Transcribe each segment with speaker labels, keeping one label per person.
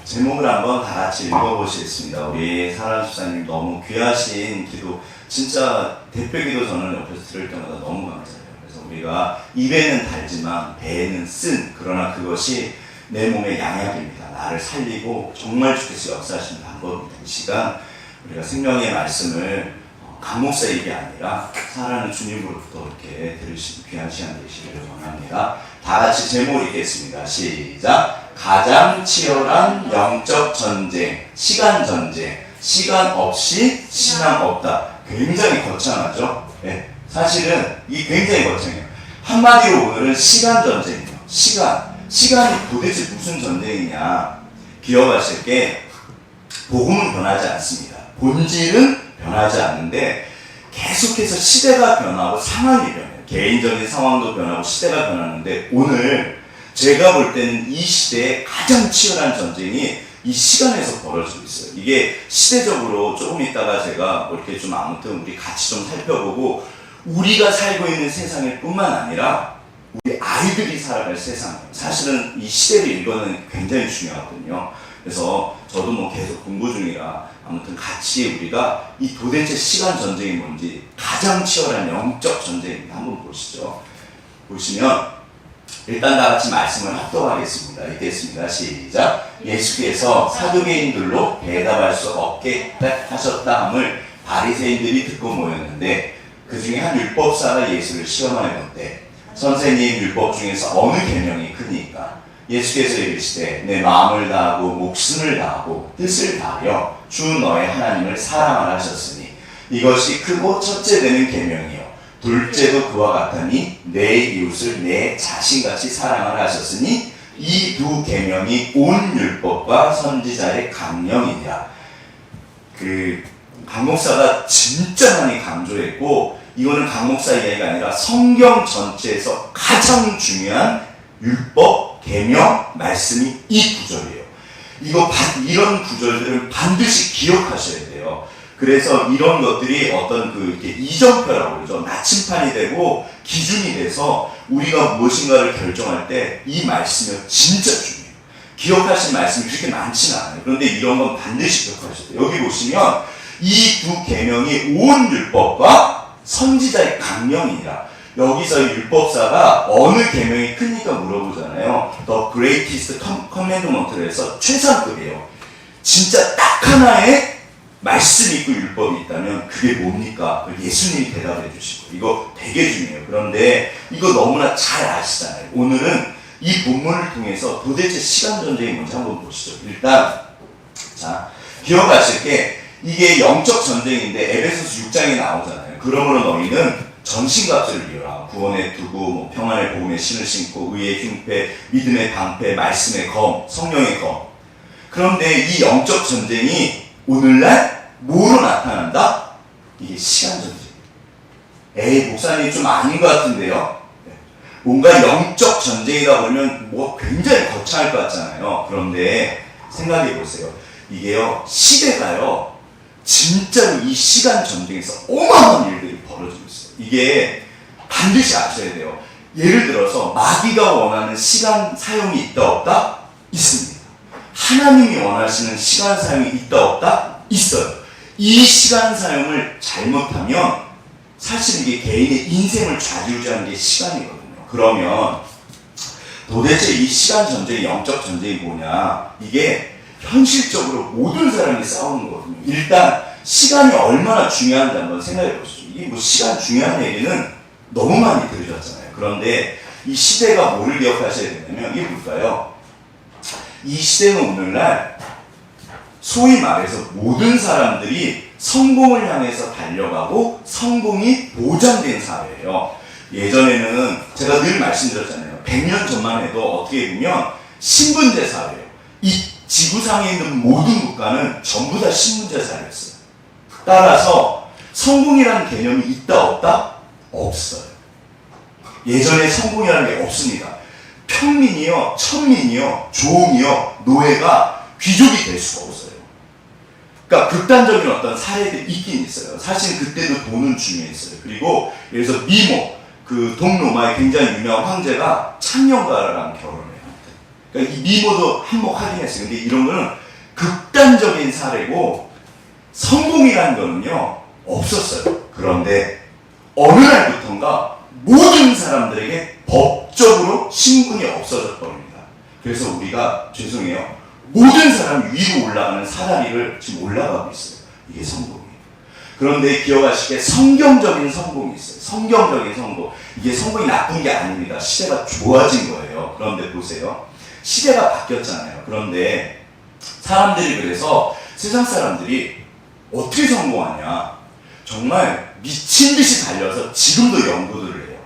Speaker 1: 제목을 한번 다 같이 읽어보시겠습니다. 우리 사랑 집사님 너무 귀하신 기도, 진짜 대표 기도 저는 옆에서 들을 때마다 너무 감사해요. 그래서 우리가 입에는 달지만 배에는 쓴, 그러나 그것이 내 몸의 양약입니다. 나를 살리고 정말 주께서 역사하시는 방법입니다. 이 시간 우리가 생명의 말씀을 강목사 얘기 아니라 사랑하는 주님으로부터 이렇게 들으시는 귀한 시간 되시기를 원합니다. 다 같이 제목을 읽겠습니다. 시작. 가장 치열한 영적 전쟁, 시간 전쟁. 시간 없이 신앙 없다. 굉장히 거창하죠? 네, 사실은 이게 굉장히 거창해요. 한마디로 오늘은 시간 전쟁이에요. 시간이 도대체 무슨 전쟁이냐. 기억하실 게 복음은 변하지 않습니다. 본질은 변하지 않는데 계속해서 시대가 변하고 상황이 변해요. 개인적인 상황도 변하고 시대가 변하는데 오늘 제가 볼 때는 이 시대의 가장 치열한 전쟁이 이 시간에서 벌어지고 있어요. 이게 시대적으로 조금 있다가 제가 이렇게 좀 아무튼 우리 같이 좀 살펴보고 우리가 살고 있는 세상일 뿐만 아니라 우리 아이들이 살아갈 세상이에요. 사실은 이 시대를 읽어는 굉장히 중요하거든요. 그래서 저도 뭐 계속 공부 중이라 아무튼 같이 우리가 이 도대체 시간 전쟁이 뭔지 가장 치열한 영적 전쟁입니다. 한번 보시죠. 보시면 일단 다 같이 말씀을 합독하겠습니다. 읽겠습니다. 시작. 예수께서 사두개인들로 대답할 수 없게 하셨다 함을 바리새인들이 듣고 모였는데 그 중에 한 율법사가 예수를 시험하여 묻되 선생님, 율법 중에서 어느 계명이 크니까? 예수께서 이르시되 내 마음을 다하고 목숨을 다하고 뜻을 다하여 주 너의 하나님을 사랑하라 하셨으니 이것이 크고 첫째 되는 계명이요 둘째도 그와 같으니 내 이웃을 내 자신같이 사랑하라 하셨으니 이 두 계명이 온 율법과 선지자의 강령이니라. 강 목사가 진짜 많이 강조했고 이거는 강 목사 이야기가 아니라 성경 전체에서 가장 중요한 율법, 계명, 말씀이 이 구절이에요. 이런 구절들을 반드시 기억하셔야 돼요. 그래서 이런 것들이 어떤 이렇게 이정표라고 그러죠. 나침판이 되고 기준이 돼서 우리가 무엇인가를 결정할 때 이 말씀이 진짜 중요해요. 기억하신 말씀이 그렇게 많지는 않아요. 그런데 이런 건 반드시 기억하셔야 돼요. 여기 보시면 이 두 계명이 온 율법과 선지자의 강령이니라. 여기서 율법사가 어느 계명이 크니까 물어보잖아요. The greatest commandment를 해서 최상급이에요. 진짜 딱 하나의 말씀이 있고 율법이 있다면 그게 뭡니까? 예수님이 대답해 주시고 이거 되게 중요해요. 그런데 이거 너무나 잘 아시잖아요. 오늘은 이 본문을 통해서 도대체 시간 전쟁이 뭔지 한번 보시죠. 일단 자 기억하실 게 이게 영적 전쟁인데 에베소서 6장에 나오잖아요. 그러므로 너희는 전신갑주를 이어라. 구원의 두구, 평안의 복음의 신을 신고 의의 흉패, 믿음의 방패, 말씀의 검, 성령의 검. 그런데 이 영적 전쟁이 오늘날 뭐로 나타난다? 이게 시간 전쟁이에요. 에이 목사님 좀 아닌 것 같은데요. 뭔가 영적 전쟁이다 그러면 뭐 굉장히 거창할 것 같잖아요. 그런데 생각해 보세요. 이게요 시대가요 진짜로 이 시간 전쟁에서 어마어마한 일들이 벌어지고 있어요. 이게 반드시 아셔야 돼요. 예를 들어서 마귀가 원하는 시간 사용이 있다 없다? 있습니다. 하나님이 원하시는 시간 사용이 있다 없다? 있어요. 이 시간 사용을 잘못하면 사실 이게 개인의 인생을 좌지우지하는 게 시간이거든요. 그러면 도대체 이 시간 전쟁, 영적 전쟁이 뭐냐? 이게 현실적으로 모든 사람이 싸우는 거거든요. 일단 시간이 얼마나 중요한지 한번 생각해 보시죠. 이게 뭐 시간 중요한 얘기는 너무 많이 들으셨잖아요. 그런데 이 시대가 뭐를 기억하셔야 되냐면 이게 뭘까요? 이 시대는 오늘날 소위 말해서 모든 사람들이 성공을 향해서 달려가고 성공이 보장된 사회예요. 예전에는 제가 늘 말씀드렸잖아요. 100년 전만 해도 어떻게 보면 신분제 사회예요. 이 지구상에 있는 모든 국가는 전부 다 신분제 사회였어요. 따라서 성공이라는 개념이 있다 없다? 없어요. 예전에 성공이라는 게 없습니다. 평민이요, 천민이요, 종이요, 노예가 귀족이 될 수가 없어요. 그러니까 극단적인 어떤 사례들이 있긴 있어요. 사실 그때도 돈은 중요했어요. 그리고 예를 들어서 미모, 동로마의 굉장히 유명한 황제가 창녀가랑 결혼해요. 그러니까 이 미모도 한몫하긴 했어요. 근데 이런 거는 극단적인 사례고 성공이라는 거는요 없었어요. 그런데 어느 날부턴가 모든 사람들에게 법적으로 신분이 없어져 버립니다. 그래서 우리가 죄송해요. 모든 사람이 위로 올라가는 사다리를 지금 올라가고 있어요. 이게 성공이에요. 그런데 기억하시기에 성경적인 성공이 있어요. 성경적인 성공. 이게 성공이 나쁜 게 아닙니다. 시대가 좋아진 거예요. 그런데 보세요. 시대가 바뀌었잖아요. 그런데 사람들이 그래서 세상 사람들이 어떻게 성공하냐. 정말 미친 듯이 달려서 지금도 연구들을 해요.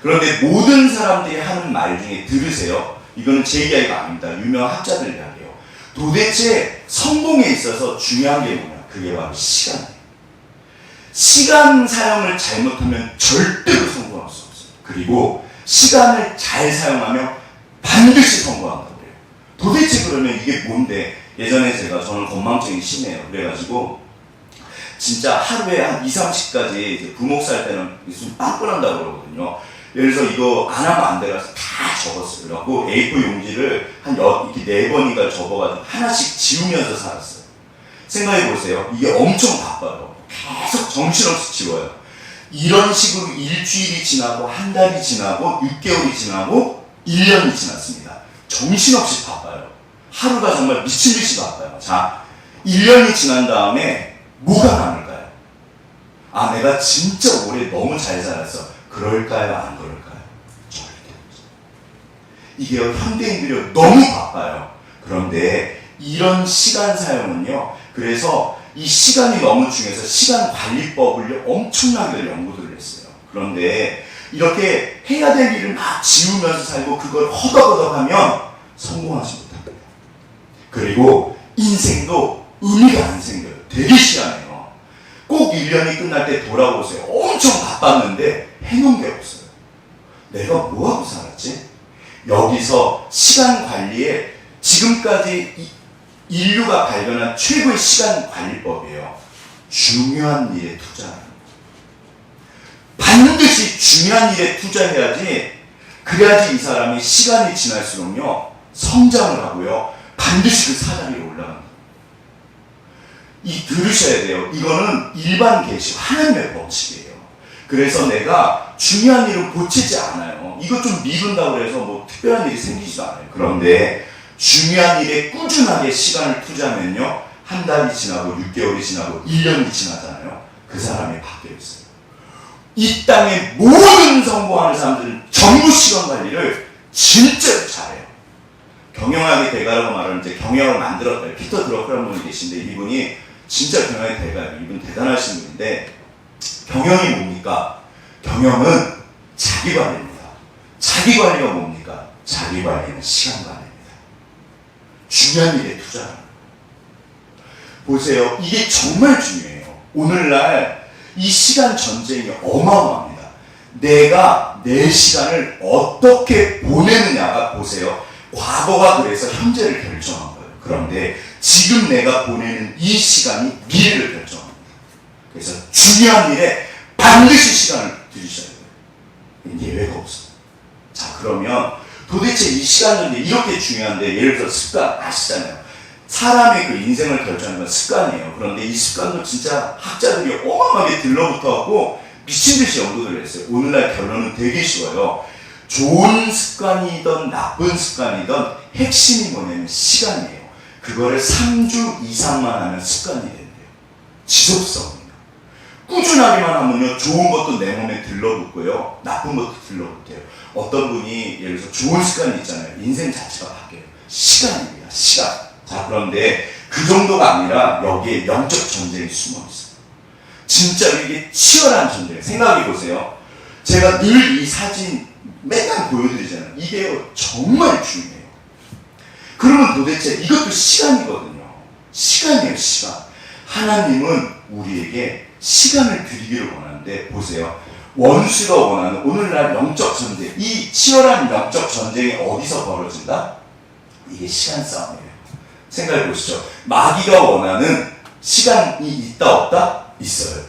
Speaker 1: 그런데 모든 사람들이 하는 말 중에 들으세요. 이거는 제 이야기가 아닙니다. 유명한 학자들 이야기예요. 도대체 성공에 있어서 중요한 게 뭐냐? 그게 바로 시간이에요. 시간 사용을 잘못하면 절대로 성공할 수 없어요. 그리고 시간을 잘 사용하면 반드시 성공한다고 그래요. 도대체 그러면 이게 뭔데? 예전에 저는 건망증이 심해요. 그래가지고 진짜 하루에 한 2, 30까지 이제 부목살 때는 좀 빵꾸난다고 그러거든요. 예를 들어서 이거 안 하면 안 돼가지고 다 적었어요. 그래갖고 A4 용지를 이렇게 4번인가 접어가지고 하나씩 지우면서 살았어요. 생각해보세요. 이게 엄청 바빠요. 계속 정신없이 지워요. 이런 식으로 일주일이 지나고 한 달이 지나고 6개월이 지나고 1년이 지났습니다. 정신없이 바빠요. 하루가 정말 미친 듯이 바빠요. 자, 1년이 지난 다음에 뭐가 남을까요? 아, 내가 진짜 올해 너무 잘 살았어. 그럴까요? 안 그럴까요? 절대 없어요. 이게 현대인들이 너무 바빠요. 그런데 이런 시간 사용은요. 그래서 이 시간이 너무 중요해서 시간 관리법을 엄청나게 연구를 했어요. 그런데 이렇게 해야 될 일을 막 지우면서 살고 그걸 허덕허덕하면 성공하지 못합니다. 그리고 인생도 의미가 안 생겨요. 되게 시간해요. 꼭 1년이 끝날 때 돌아보세요. 엄청 바빴는데 해놓은 게 없어요. 내가 뭐하고 살았지? 여기서 시간 관리에 지금까지 인류가 발견한 최고의 시간 관리법이에요. 중요한 일에 투자하는 거. 반드시 중요한 일에 투자해야지, 그래야지 이 사람이 시간이 지날수록요 성장을 하고요 반드시 그 사다리에 올라갑니다. 들으셔야 돼요. 이거는 일반 계시 하나님의 법칙이에요. 그래서 내가 중요한 일은 고치지 않아요. 이것 좀 미룬다고 해서 뭐 특별한 일이 생기지도 않아요. 그런데 중요한 일에 꾸준하게 시간을 투자하면요 한 달이 지나고 6개월이 지나고 1년이 지나잖아요. 그 사람이 바뀌어 있어요. 이 땅의 모든 성공하는 사람들은 전부 시간 관리를 진짜 잘해요. 경영학의 대가라고 말하는 이제 경영을 만들었다. 피터 드러크라는 분이 계신데 이분이 진짜 경영의 대가예요. 이분 대단하신 분인데 경영이 뭡니까? 경영은 자기 관리입니다. 자기 관리가 뭡니까? 자기 관리는 시간 관리입니다. 중요한 일에 투자하는 거예요. 보세요. 이게 정말 중요해요. 오늘날 이 시간 전쟁이 어마어마합니다. 내가 내 시간을 어떻게 보내느냐가 보세요. 과거가 그래서 현재를 결정한 거예요. 그런데 지금 내가 보내는 이 시간이 미래를 결정합니다. 그래서 중요한 일에 반드시 시간을 들이셔야 돼요. 예외가 없어요. 자, 그러면 도대체 이 시간은 이렇게 중요한데, 예를 들어 습관 아시잖아요. 사람의 그 인생을 결정하는 건 습관이에요. 그런데 이 습관도 진짜 학자들이 어마어마하게 들러붙어갖고 미친 듯이 연구를 했어요. 오늘날 결론은 되게 쉬워요. 좋은 습관이든 나쁜 습관이든 핵심이 뭐냐면 시간이에요. 그거를 3주 이상만 하면 습관이 된대요. 지속성이에요. 꾸준하게만 하면요 좋은 것도 내 몸에 들러붙고요 나쁜 것도 들러붙어요. 어떤 분이 예를 들어서 좋은 습관이 있잖아요. 인생 자체가 바뀌어요. 시간입니다. 시간. 자, 그런데 그 정도가 아니라 여기에 영적 전쟁이 숨어 있어요. 진짜 이게 치열한 전쟁. 생각해 보세요. 제가 늘 이 사진 맨날 보여드리잖아요. 이게 정말 중요해요. 그러면 도대체 이것도 시간이거든요. 시간이에요, 시간. 하나님은 우리에게 시간을 드리기를 원하는데, 보세요. 원수가 원하는 오늘날 영적 전쟁, 이 치열한 영적 전쟁이 어디서 벌어진다? 이게 시간 싸움이에요. 생각해 보시죠. 마귀가 원하는 시간이 있다 없다? 있어요.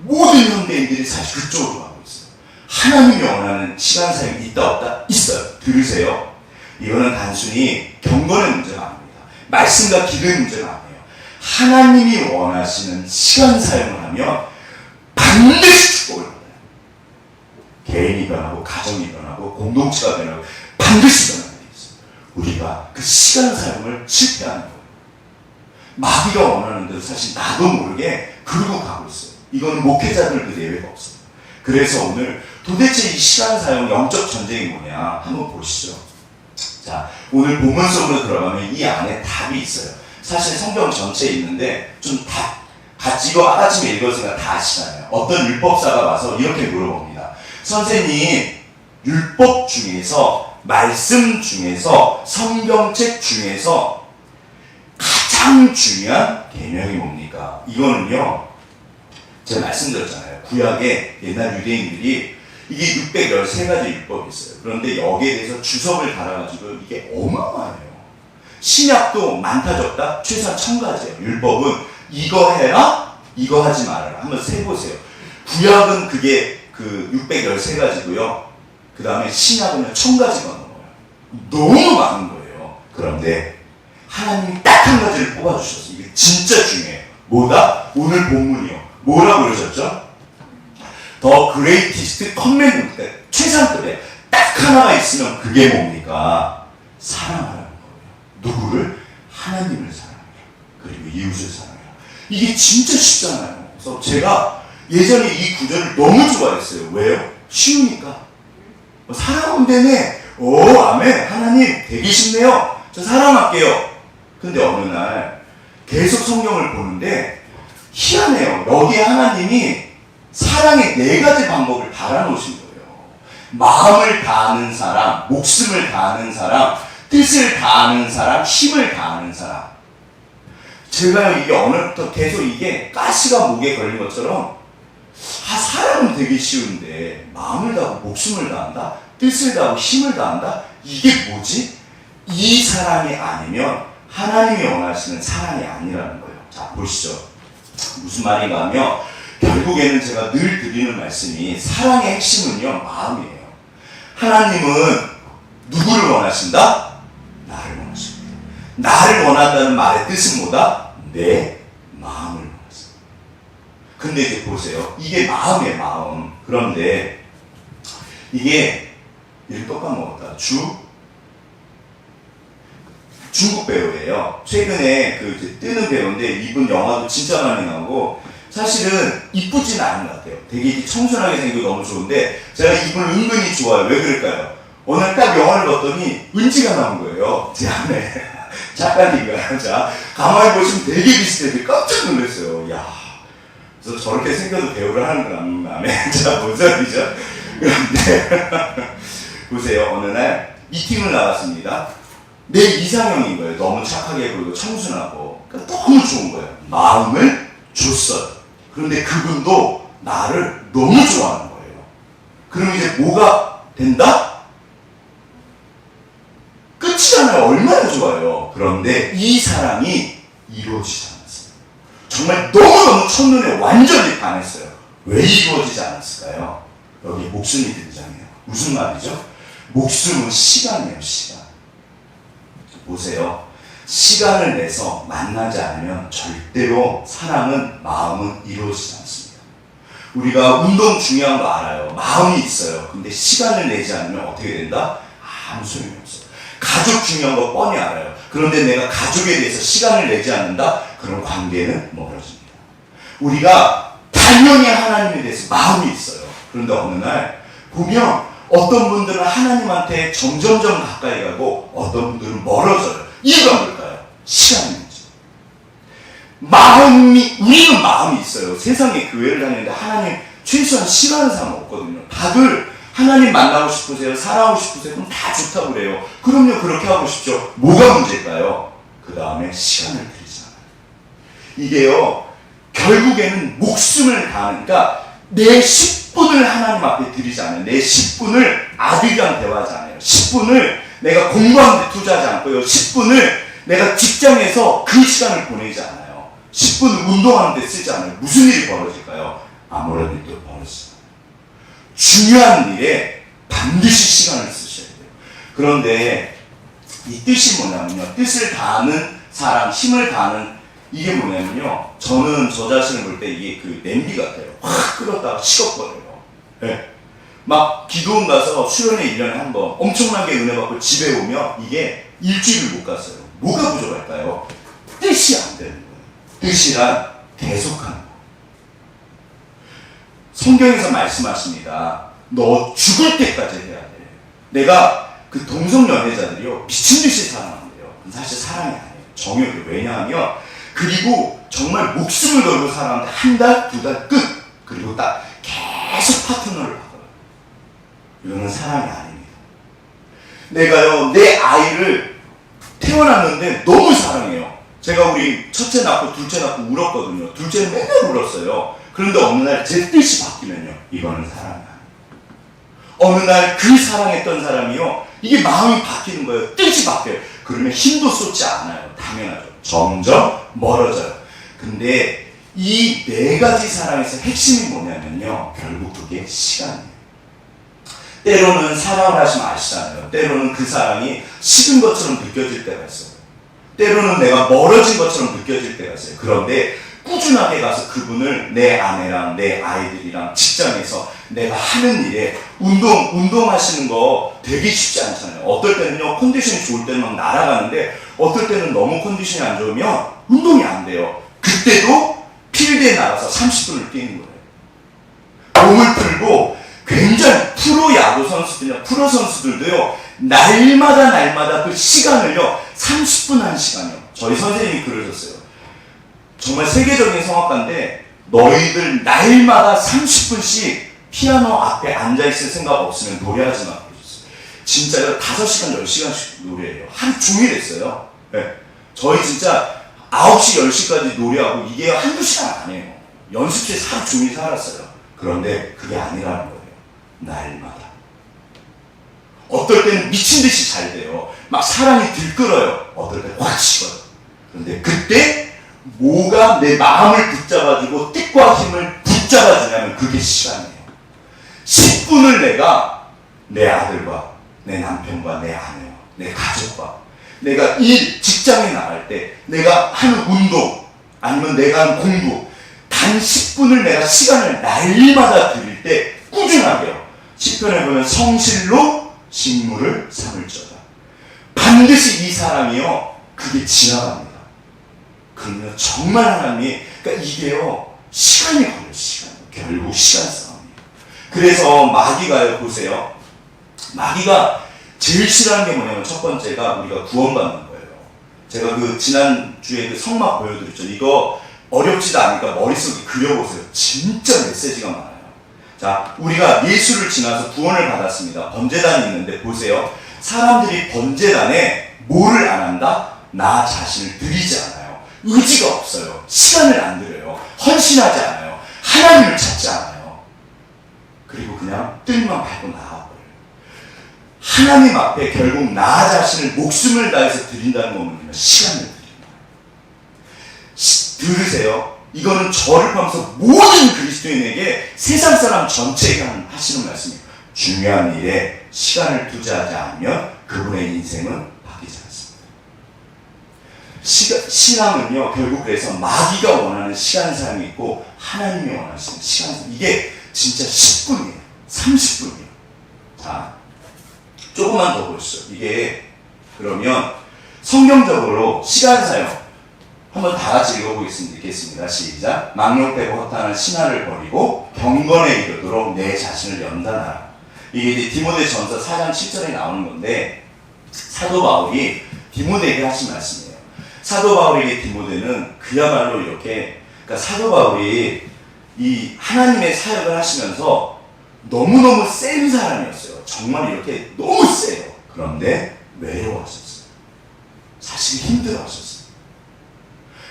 Speaker 1: 모든 현대인들이 사실 그쪽으로 가고 있어요. 하나님이 원하는 시간 사용이 있다 없다? 있어요. 들으세요. 이거는 단순히 경건의 문제가 아닙니다. 말씀과 기도의 문제가 아니에요. 하나님이 원하시는 시간 사용을 하면 반드시 축복을 받아요. 개인이 변하고 가정이 변하고 공동체가 변하고 반드시 변하게 돼 있어요. 우리가 그 시간 사용을 실패하는 거예요. 마귀가 원하는 대로 사실 나도 모르게 그러고 가고 있어요. 이건 목회자들 그 예외가 없어요. 그래서 오늘 도대체 이 시간 사용 영적 전쟁이 뭐냐 한번 보시죠. 자, 오늘 본문 속으로 들어가면 이 안에 답이 있어요. 사실 성경 전체에 있는데 좀 같이 이거 아침에 읽었으니까 다 아시잖아요. 어떤 율법사가 와서 이렇게 물어봅니다. 선생님, 율법 중에서 말씀 중에서 성경책 중에서 가장 중요한 계명이 뭡니까? 이거는요, 제가 말씀드렸잖아요. 구약에 옛날 유대인들이 이게 613가지 율법이 있어요. 그런데 여기에 대해서 주석을 달아가지고 이게 어마어마해요. 신약도 많다 적다 최소한 1000가지예요. 율법은 이거 해라, 이거 하지 말아라. 한번 세보세요. 구약은 그게 그 613가지고요. 그 다음에 신약은 1000가지가 넘어요. 너무 많은 거예요. 그런데 하나님이 딱 한 가지를 뽑아주셨어요. 이게 진짜 중요해요. 뭐다? 오늘 본문이요. 뭐라고 그러셨죠? The greatest commandment. 그러니까 최상급에 딱 하나가 있으면 그게 뭡니까? 사랑하라는 거예요. 누구를? 하나님을 사랑해라. 그리고 이웃을 사랑해라. 이게 진짜 쉽잖아요. 그래서 제가 예전에 이 구절을 너무 좋아했어요. 왜요? 쉬우니까. 사랑하면 되네. 오, 아멘. 하나님 되게 쉽네요. 저 사랑할게요. 근데 어느 날 계속 성경을 보는데 희한해요. 여기에 하나님이 사랑의 4가지 방법을 달아놓으신 거예요. 마음을 다하는 사람, 목숨을 다하는 사람, 뜻을 다하는 사람, 힘을 다하는 사람. 제가 이게 어느부터 계속 이게 가시가 목에 걸린 것처럼 사랑은 되게 쉬운데 마음을 다하고 목숨을 다한다? 뜻을 다하고 힘을 다한다? 이게 뭐지? 이 사랑이 아니면 하나님이 원하시는 사랑이 아니라는 거예요. 자, 보시죠. 무슨 말인가 하면 결국에는 제가 늘 드리는 말씀이 사랑의 핵심은요, 마음이에요. 하나님은 누구를 원하신다? 나를 원하십니다. 나를 원한다는 말의 뜻은 뭐다? 내 마음을 원하십니다. 근데 이제 보세요. 이게 마음이에요, 마음. 그런데 이게 이렇게 똑같이 먹었다. 중국 배우예요. 최근에 그 뜨는 배우인데 이분 영화도 진짜 많이 나오고 사실은 이쁘진 않은 것 같아요. 되게 청순하게 생기고 너무 좋은데 제가 이분을 은근히 좋아해요. 왜 그럴까요? 오늘 딱 영화를 봤더니 은지가 나온 거예요. 제 안에. 작가님과. 자, 가만히 보시면 되게 비슷해서 깜짝 놀랐어요. 야, 그래서 저렇게 생겨도 배우를 하는 거라면 자, 뭔 소리죠? 그런데 보세요. 어느 날 미팅을 나갔습니다. 내 이상형인 거예요. 너무 착하게 보이고 청순하고. 그러니까 너무 좋은 거예요. 마음을 줬어요. 그런데 그분도 나를 너무 좋아하는 거예요. 그럼 이제 뭐가 된다? 끝이잖아요. 얼마나 좋아요. 그런데 이 사랑이 이루어지지 않았어요. 정말 너무너무 첫눈에 완전히 반했어요. 왜 이루어지지 않았을까요? 여기 목숨이 등장해요. 무슨 말이죠? 목숨은 시간이에요. 시간. 보세요. 시간을 내서 만나지 않으면 절대로 사랑은, 마음은 이루어지지 않습니다. 우리가 운동 중요한 거 알아요. 마음이 있어요. 근데 시간을 내지 않으면 어떻게 된다? 아무 소용이 없어요. 가족 중요한 거 뻔히 알아요. 그런데 내가 가족에 대해서 시간을 내지 않는다? 그럼 관계는 멀어집니다. 우리가 당연히 하나님에 대해서 마음이 있어요. 그런데 어느 날 보면 어떤 분들은 하나님한테 점점점 가까이 가고 어떤 분들은 멀어져요. 이유가 뭘까요? 시간이 문제. 마음이, 우리는 마음이 있어요. 세상에 교회를 다니는데 하나님 최소한 싫어하는 사람 없거든요. 다들 하나님 만나고 싶으세요? 사랑하고 싶으세요? 그럼 다 좋다고 그래요. 그럼요, 그렇게 하고 싶죠. 뭐가 문제일까요? 그 다음에 시간을 들이잖아요. 이게요, 결국에는 목숨을 다하는, 그러니까 내 10분을 하나님 앞에 드리지 않아요. 내 10분을 아들이랑 대화하지 않아요. 10분을 내가 공부하는 데 투자하지 않고요. 10분을 내가 직장에서 그 시간을 보내지 않아요. 10분을 운동하는 데 쓰지 않아요. 무슨 일이 벌어질까요? 아무런 일도 벌어지지 않아요. 중요한 일에 반드시 시간을 쓰셔야 돼요. 그런데 이 뜻이 뭐냐면요. 뜻을 다하는 사람, 힘을 다하는 이게 뭐냐면요. 저는 저 자신을 볼 때 이게 그 냄비 같아요. 확 끓었다가 식어버려요. 네. 막 기도원 가서 수련회 1년에 한 번 엄청나게 은혜 받고 집에 오면 이게 일주일을 못 갔어요. 뭐가 부족할까요? 뜻이 안 되는 거예요. 뜻이란 계속하는 거. 성경에서 말씀하십니다. 너 죽을 때까지 해야 돼. 내가 그 동성 연애자들이요 미친 듯이 사랑한대요. 사실 사랑이 아니에요. 정욕이에요. 왜냐하면 그리고 정말 목숨을 걸고 사랑하는데 한 달, 두 달 끝. 그리고 딱 계속 파트너를 바꿔요. 이거는 사랑이 아닙니다. 내가요 내 아이를 태어났는데 너무 사랑해요. 제가 우리 첫째 낳고 둘째 낳고 울었거든요. 둘째는 맨날 울었어요. 그런데 어느 날 제 뜻이 바뀌면요. 이거는 사랑이 아니에요. 어느 날 그 사랑했던 사람이요. 이게 마음이 바뀌는 거예요. 뜻이 바뀌어요. 그러면 힘도 쏟지 않아요. 당연하죠. 점점 멀어져요. 근데 이 네 가지 사랑에서 핵심이 뭐냐면요. 결국 그게 시간이에요. 때로는 사랑을 하시면 아시잖아요. 때로는 그 사랑이 식은 것처럼 느껴질 때가 있어요. 때로는 내가 멀어진 것처럼 느껴질 때가 있어요. 그런데 꾸준하게 가서 그분을 내 아내랑 내 아이들이랑 직장에서 내가 하는 일에 운동하시는 거 되게 쉽지 않잖아요. 어떨 때는요 컨디션이 좋을 때는 막 날아가는데 어떨 때는 너무 컨디션이 안 좋으면 운동이 안 돼요. 그때도 필드에 나가서 30분을 뛰는 거예요. 몸을 풀고 굉장히 프로 야구 선수들이나 프로 선수들도요 날마다 그 시간을요 30분 한 시간이요. 저희 선생님이 그러셨어요. 정말 세계적인 성악가인데 너희들 날마다 30분씩 피아노 앞에 앉아있을 생각 없으면 노래하지 마 그러셨어요. 진짜요 5시간 10시간씩 노래해요. 하루 종일 했어요. 네. 저희 진짜 9시 10시까지 노래하고 이게 한두 시간 안 해요. 연습실에서 하루 종일 살았어요. 그런데 그게 아니라는 거예요. 날마다. 어떨 때는 미친 듯이 잘 돼요. 막 사랑이 들끓어요. 어떨 때는 확 식어요. 그런데 그때 뭐가 내 마음을 붙잡아주고 뜻과 힘을 붙잡아주냐면 그게 시간이에요. 10분을 내가 내 아들과 내 남편과 내 아내와 내 가족과 내가 직장에 나갈 때 내가 하는 운동 아니면 내가 하는 공부 단 10분을 내가 시간을 날마다 드릴 때 꾸준하게요. 시편에 보면 성실로 식물을 삼을지어다. 반드시 이 사람이요 그게 지나갑니다. 그러면 정말 하나님이 그러니까 이게요 시간이 걸려요. 시간 결국 시간 싸움이에요. 그래서 마귀가요 보세요. 마귀가 제일 싫어하는 게 뭐냐면 첫 번째가 우리가 구원받는 거예요. 제가 그 지난주에 그 성막 보여드렸죠. 이거 어렵지도 않으니까 머릿속에 그려보세요. 진짜 메시지가 많아요. 자, 우리가 예수를 지나서 구원을 받았습니다. 번제단이 있는데 보세요. 사람들이 번제단에 뭐를 안 한다? 나 자신을 드리지 않아요. 의지가 없어요. 시간을 안 들여요. 헌신하지 않아요. 하나님을 찾지 않아요. 그리고 그냥 뜰만 밟고 나와버려요. 하나님 앞에 결국 나 자신을 목숨을 다해서 드린다는 건 뭐냐면 시간을 드린다. 들으세요. 이거는 저를 포함해서 모든 그리스도인에게 세상 사람 전체에게 하시는 말씀이에요. 중요한 일에 시간을 투자하지 않으면 그분의 인생은 바뀌지 않습니다. 신앙은요 결국 그래서 마귀가 원하는 시간 삶이 있고 하나님이 원하시는 시간 삶 이게 진짜 10분이에요. 30분이에요. 자, 조금만 더 보시죠. 이게 그러면 성경적으로 시간 사용 한번 다 같이 읽어보겠습니다. 시작. 망령되고 허탄한 신화를 버리고 경건에 이르도록 내 자신을 연단하라. 이게 이제 디모데전서 4장 7절에 나오는 건데 사도 바울이 디모데에게 하신 말씀이에요. 사도 바울에게 디모데는 그야말로 이렇게 그러니까 사도 바울이 이 하나님의 사역을 하시면서 너무너무 센 사람이었어요. 정말 이렇게 너무 세요. 그런데 외로워하셨어요. 사실 힘들어하셨어요.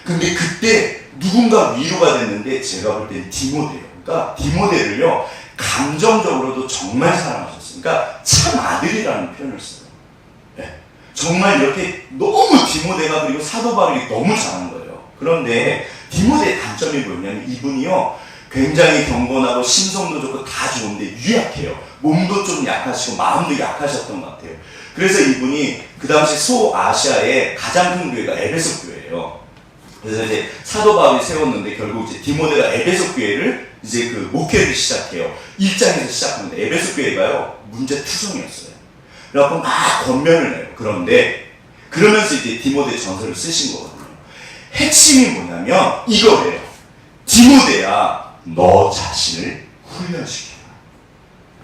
Speaker 1: 근데 그때 누군가 위로가 됐는데 제가 볼 때 디모데예요. 그러니까 디모데를요 감정적으로도 정말 사랑하셨어요. 그러니까 참 아들이라는 표현을 써요. 네. 정말 이렇게 너무 디모데가 그리고 사도 바울이 너무 잘한 거예요. 그런데 디모데의 단점이 뭐냐면 이분이요 굉장히 경건하고 신성도 좋고 다 좋은데 유약해요. 몸도 좀 약하시고 마음도 약하셨던 것 같아요. 그래서 이분이 그 당시 소아시아의 가장 큰 교회가 에베소 교회예요. 그래서 이제 사도 바울이 세웠는데 결국 이제 디모데가 에베소 교회를 이제 그 목회를 시작해요. 1장에서 시작합니다. 에베소 교회가요 문제투성이었어요. 그래갖고 막 권면을 해요. 그런데 그러면서 이제 디모데 전서를 쓰신 거거든요. 핵심이 뭐냐면 이거예요. 디모데야, 너 자신을 훈련시켜라.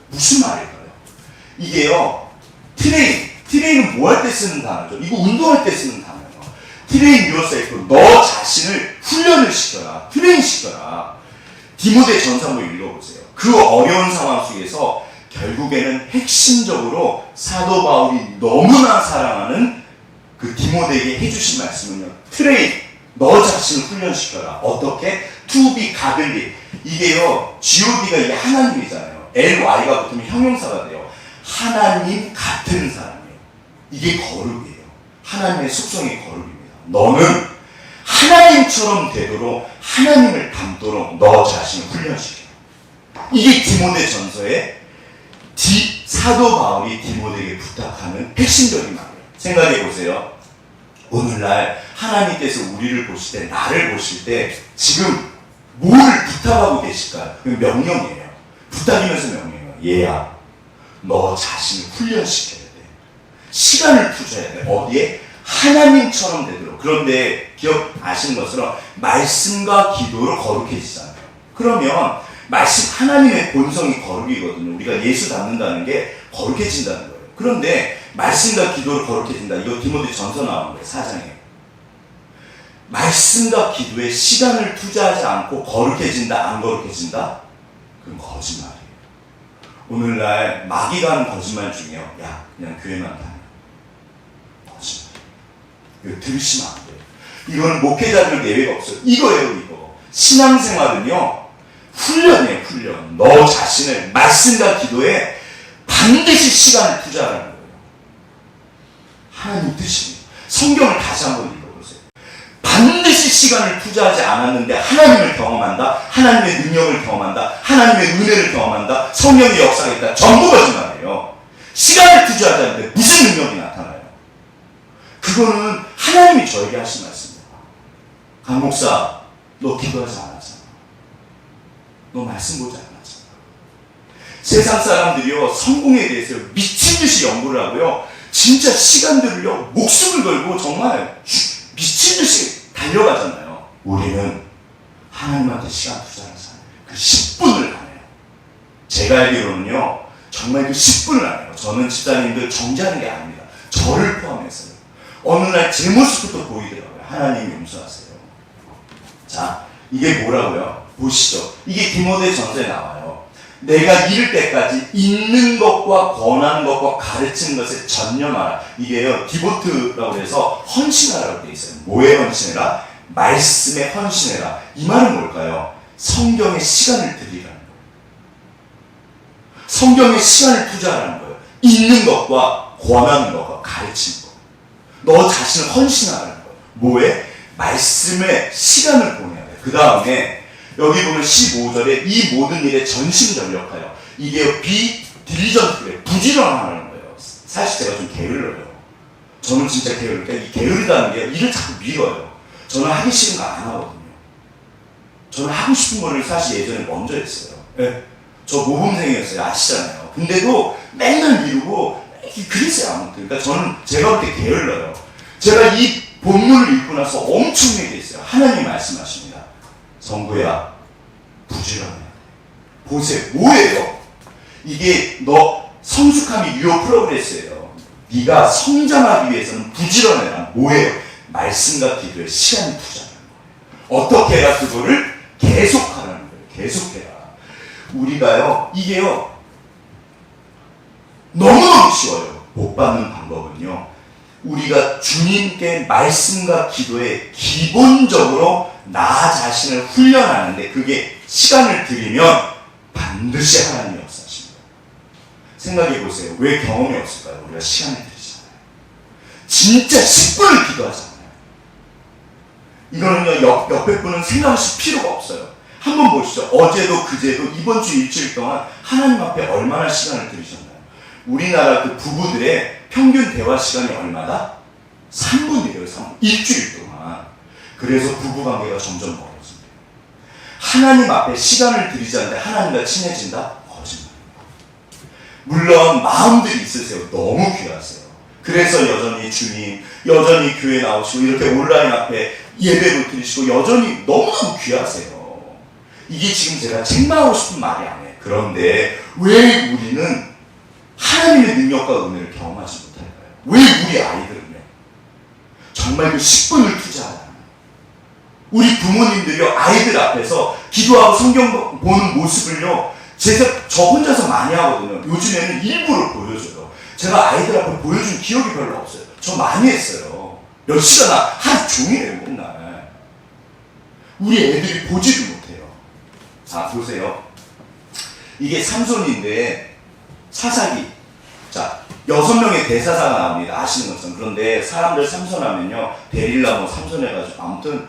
Speaker 1: 무슨 말일까요? 이게요, 트레인은 뭐 할 때 쓰는 단어죠? 이거 운동할 때 쓰는 단어예요. 트레인 유어셀프, 너 자신을 훈련을 시켜라. 트레인 시켜라. 디모데 전서 한번 읽어보세요. 그 어려운 상황 속에서 결국에는 핵심적으로 사도 바울이 너무나 사랑하는 그 디모데에게 해주신 말씀은요. 트레인, 너 자신을 훈련시켜라. 어떻게? To be godly. 이게요, god가 이게 하나님이잖아요. ly가 붙으면 형용사가 돼요. 하나님 같은 사람이에요. 이게 거룩이에요. 하나님의 속성이 거룩입니다. 너는 하나님처럼 되도록, 하나님을 닮도록 너 자신을 훈련시켜. 이게 디모데 전서의 사도 바울이 디모데에게 부탁하는 핵심적인 말이에요. 생각해 보세요. 오늘날 하나님께서 우리를 보실 때, 나를 보실 때 지금 뭐를 부탁하고 계실까요? 그 명령이에요. 부탁이면서 명령이에요. 얘야, 너 자신을 훈련시켜야 돼. 시간을 투자해야 돼. 어디에? 하나님처럼 되도록. 그런데 기억하시는 것처럼 말씀과 기도로 거룩해지잖아요. 그러면 말씀, 하나님의 본성이 거룩이거든요. 우리가 예수 닮는다는 게 거룩해진다는 거예요. 그런데 말씀과 기도로 거룩해진다. 이거 디모데 전서 나오는 거예요. 4장에. 말씀과 기도에 시간을 투자하지 않고 거룩해진다, 안 거룩해진다? 그건 거짓말이에요. 오늘날 마귀가 하는 거짓말 중에요. 야, 그냥 교회만 다녀. 거짓말. 이거 들으시면 안 돼요. 이건 목회자들 내외가 없어요. 이거예요, 이거. 신앙생활은요, 훈련이에요, 훈련. 너 자신을 말씀과 기도에 반드시 시간을 투자하라는 거예요. 하나님 뜻입니다. 성경을 다시 한번 읽어보세요. 반드시 시간을 투자하지 않았는데 하나님을 경험한다, 하나님의 능력을 경험한다, 하나님의 은혜를 경험한다, 성령의 역사가 있다. 전부 거짓말이에요. 시간을 투자하지 않는데 무슨 능력이 나타나요? 그거는 하나님이 저에게 하신 말씀입니다. 강 목사, 너 기도하지 않았잖아. 너 말씀 보지 않았잖아. 세상 사람들이요, 성공에 대해서 미친 듯이 연구를 하고요, 진짜 시간들을요, 목숨을 걸고 정말 미친 듯이 달려가잖아요. 우리는 하나님한테 시간 투자하잖아요. 그 10분을 안 해요. 제가 알기로는요, 정말 그 10분을 안 해요. 저는 집사님들 정지하는 게 아닙니다. 저를 포함해서요. 어느 날 제 모습부터 보이더라고요. 하나님 용서하세요. 자, 이게 뭐라고요? 보시죠. 이게 디모데 전서에 나와요. 내가 이를 때까지 있는 것과 권하는 것과 가르치는 것에 전념하라. 이게요, 디보트라고 해서 헌신하라고 되어 있어요. 뭐에 헌신해라? 말씀에 헌신해라. 이 말은 뭘까요? 성경에 시간을 들이라는 거예요. 성경에 시간을 투자하라는 거예요. 있는 것과 권하는 것과 가르치는 것. 너 자신을 헌신하라는 거예요. 뭐에? 말씀에 시간을 보내야 돼요. 그 다음에 여기 보면 15절에 이 모든 일에 전심전력하여. 이게 디리전트래요. 부지런하는 거예요. 사실 제가 좀 게을러요. 저는 진짜 게을러요. 이 게으르다는 게 일을 자꾸 미뤄요. 저는 하기 싫은 거 안 하거든요. 저는 하고 싶은 거를 사실 예전에 먼저 했어요. 네. 저 모범생이었어요. 아시잖아요. 근데도 맨날 미루고 그랬어요. 아무튼. 그러니까 저는 제가 볼 때 게을러요. 제가 이 본문을 읽고 나서 엄청 얘기했어요. 하나님 말씀하십니다. 성구야, 부지런해. 보세요. 뭐예요? 이게 너 성숙함이 유효 프로그레스예요. 네가 성장하기 위해서는 부지런해라. 뭐예요? 말씀과 기도에 시간을 투자하는 거예요. 어떻게 해라? 그거를 계속하라는 거예요. 계속해라. 우리가요, 이게요, 너무너무 쉬워요. 못 받는 방법은요, 우리가 주님께 말씀과 기도에 기본적으로 나 자신을 훈련하는데 그게 시간을 들이면 반드시 하나님이 역사하십니다. 생각해 보세요. 왜 경험이 없을까요? 우리가 시간을 들이잖아요. 진짜 10분을 기도하잖아요. 이거는요, 옆에 분은 생각하실 필요가 없어요. 한번 보시죠. 어제도 그제도 이번 주 일주일 동안 하나님 앞에 얼마나 시간을 들이셨나요? 우리나라 그 부부들의 평균 대화 시간이 얼마다? 3분이래요. 3분. 일주일 동안. 그래서 부부관계가 점점 멀어진대요. 하나님 앞에 시간을 들이지 않는데 하나님과 친해진다? 거짓말. 물론 마음들이 있으세요. 너무 귀하세요. 그래서 여전히 주님, 여전히 교회 나오시고 이렇게 온라인 앞에 예배도 드리시고 여전히 너무너무 귀하세요. 이게 지금 제가 책망하고 싶은 말이 아니에요. 그런데 왜 우리는 하나님의 능력과 은혜를 경험하지 못할까요? 왜 우리 아이들은요? 정말 그 10분을 투자하잖아요. 우리 부모님들이요, 아이들 앞에서 기도하고 성경 보는 모습을요, 저 혼자서 많이 하거든요. 요즘에는 일부러 보여줘요. 제가 아이들 앞에 보여준 기억이 별로 없어요. 저 많이 했어요. 몇 시간이나 하루 종일 해요, 맨날. 우리 애들이 보지도 못해요. 자, 보세요. 이게 삼손인데, 사사기. 자, 6명의 대사사가 나옵니다. 아시는 것처럼. 그런데 사람들 삼손하면요, 데릴라 뭐 삼손 해가지고, 아무튼,